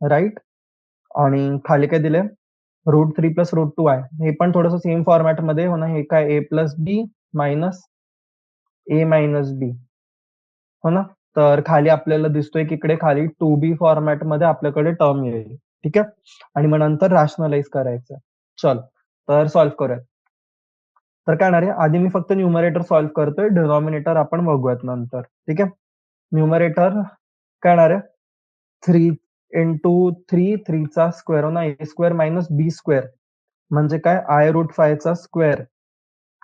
Speaker 1: राईट. आणि खाली काय दिले? रूट 3 प्लस रूट 2 आहे. हे पण थोडंसं सेम फॉर्मॅट मध्ये हो ना. हे काय? ए प्लस बी मायनस ए मायनस बी हो ना. तर खाली आपल्याला दिसतोय की इकडे खाली 2b फॉर्मॅट मध्ये आपल्याकडे टर्म येईल. ठीक आहे, आणि मग नंतर रॅशनलाइज करायचं. चल, तर सॉल्व्ह करूयात. तर काय येणार आहे? आधी मी फक्त न्यूमरेटर सॉल्व्ह करतोय, डिनॉमिनेटर आपण बघूयात नंतर. ठीक आहे, न्यूमरेटर काय येणार आहे? 3 इंटू 3 3 चा स्क्वेअर हो ना. ए स्क्वेअर मायनस बी स्क्वेअर म्हणजे काय? आय रूट 5 चा स्क्वेअर.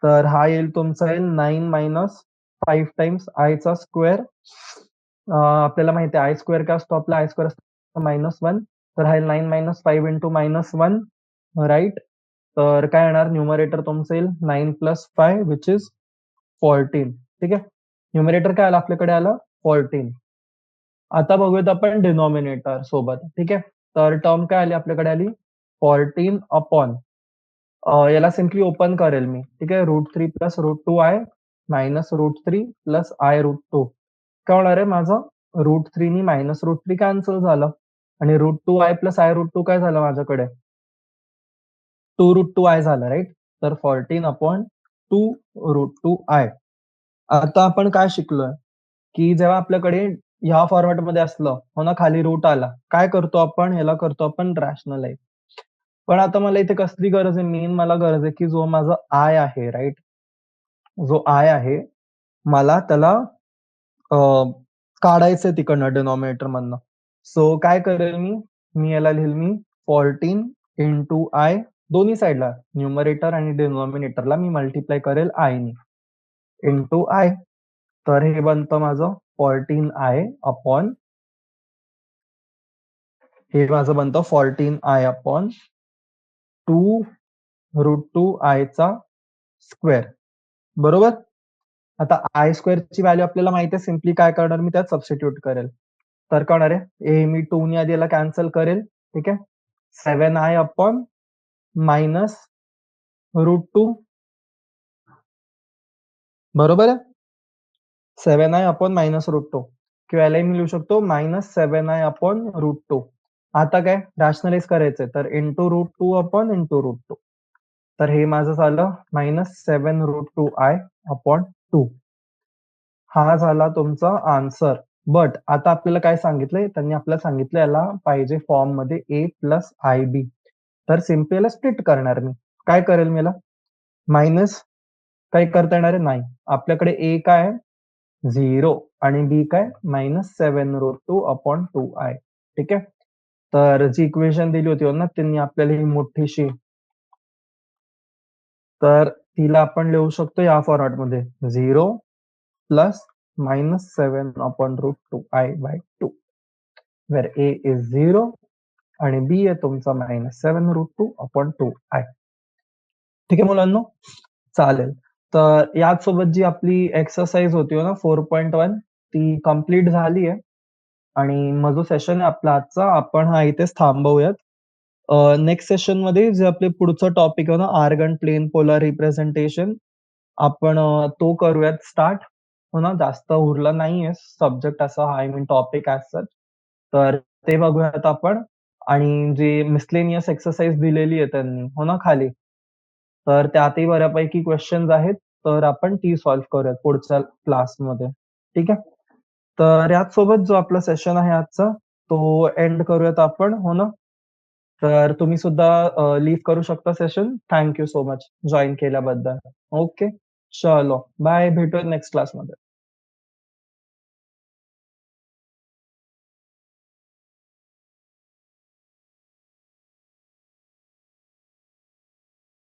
Speaker 1: तर हा येईल तुमचा येईल 9 मायनस 5 टाइम्स आय चा स्क्वेअर. आपल्याला माहिती आहे आय स्क्वेअर काय असतो आपला? आय स्क्वेअर असतो -1. तर हा 9 मायनस 5 इंटू -1, राईट. तर काय येणार? न्यूमरेटर तुमचं येईल 9 प्लस 5 विच इज 14. ठीक आहे, न्यूमरेटर काय आलं आपल्याकडे? आलं 14. आता बघूयात आपण डिनॉमिनेटर सोबत. ठीक आहे, तर टर्म काय आली आपल्याकडे? आली 14 अपॉन याला सिम्पली ओपन करेल मी. ठीक आहे, root 3 plus root 2 i minus root 3 plus i root 2. काय होणार आहे माझं? रूट 3 नी मायनस रूट 3 कॅन्सल झालं आणि root 2 i plus i root 2 काय झालं माझ्याकडे? 2 रूट 2 आय झालं, राईट. तर 14 अपॉन 2 रूट 2 आय. आता आपण काय शिकलोय? की जेव्हा आपल्याकडे ह्या फॉर्मॅटमध्ये असलं, हो ना, खाली रूट आला, काय करतो आपण? ह्याला करतो आपण रॅशनलाइज. पण आता मला इथे कसली गरज आहे? मेन मला गरज आहे, की जो माझा आय आहे, राइट? जो आय आहे, मला त्याला अ, काढायचंय तिकडनं डिनॉमिनेटर मधनं. सो काय करेल मी? मी याला लिहिल मी 14 इंटू आय दोन्ही साइडला न्यूमरेटर आणि डिनॉमिनेटरला मी मल्टिप्लाय करेल आय नी इंटू आय. तर हे बनतं माझं 14 आय अपॉन हे माझं बनतं 14 आय अपॉन 2 रूट 2 आयचा स्क्वेअर. बरोबर? आता आय स्क्वेअरची व्हॅल्यू आपल्याला माहिती आहे. सिम्पली काय करणार मी त्यात सबस्टिट्यूट करेल. तर काय होणार आहे? हे मी 2 नी आधी याला कॅन्सल करेल. ठीक आहे? 7i अपॉन मायनस रूट 2 बरोबर आहे? 7i अपॉन मायनस रूट 2 किंवा यालाही मी लिहू शकतो मायनस 7i अपॉन रूट 2. आता काय रॅशनलाइज करायचंय तर into root 2 upon into root 2. तर हे माझं झालं मायनस 7 रूट 2 आय अपॉन 2. हा झाला तुमचा आन्सर. बट आता आपल्याला काय सांगितलंय? त्यांनी आपल्याला सांगितलं याला पाहिजे फॉर्ममध्ये ए प्लस आय बी. तर सिम्पली याला स्प्लिट करणार मी. काय करेल मी याला? मायनस काही करता येणार आहे? नाही. आपल्याकडे ए काय आहे? 0 आणि बी काय? Minus 7 root 2 upon 2 i. ठीक आहे? तर जी इक्वेशन दिली होती ना त्यांनी आपल्याला ही मोठीशी, तर तिला आपण लिहू शकतो या फॉर्मॅटमध्ये 0 plus minus 7 upon root 2 i by 2 where a is 0 आणि बी आहे तुमचा मायनस 7 रूट 2 अपॉन 2 आय. ठीक आहे मुलांनो? चालेल. तर याचसोबत जी आपली एक्सरसाइज होती ना 4.1 ती कंप्लीट झाली आहे. आणि मग जो सेशन आहे आपला आजचा आपण हा इथेच थांबवूयात. नेक्स्ट सेशनमध्ये जे आपले पुढचं टॉपिक आहे ना आर्गन प्लेन पोलर रिप्रेझेंटेशन आपण तो करूयात स्टार्ट. हो ना, जास्त उरलं नाहीये सब्जेक्ट असा I mean topic as such. तर ते बघूयात आपण आणि जे मिसलेनियस एक्सरसाइज दिलेली आहे त्यांनी, हो ना, खाली. तर त्यातही बऱ्यापैकी क्वेश्चन्स आहेत. तर आपण ती सॉल्व्ह करूयात पुढच्या क्लासमध्ये. ठीक आहे? तर याचसोबत जो आपला सेशन आहे आजचा, तो एंड करूयात आपण, हो ना? तर तुम्ही सुद्धा लीव्ह करू शकता session. Thank you so much join केल्याबद्दल. ओके. चलो बाय. भेटूयात नेक्स्ट क्लासमध्ये.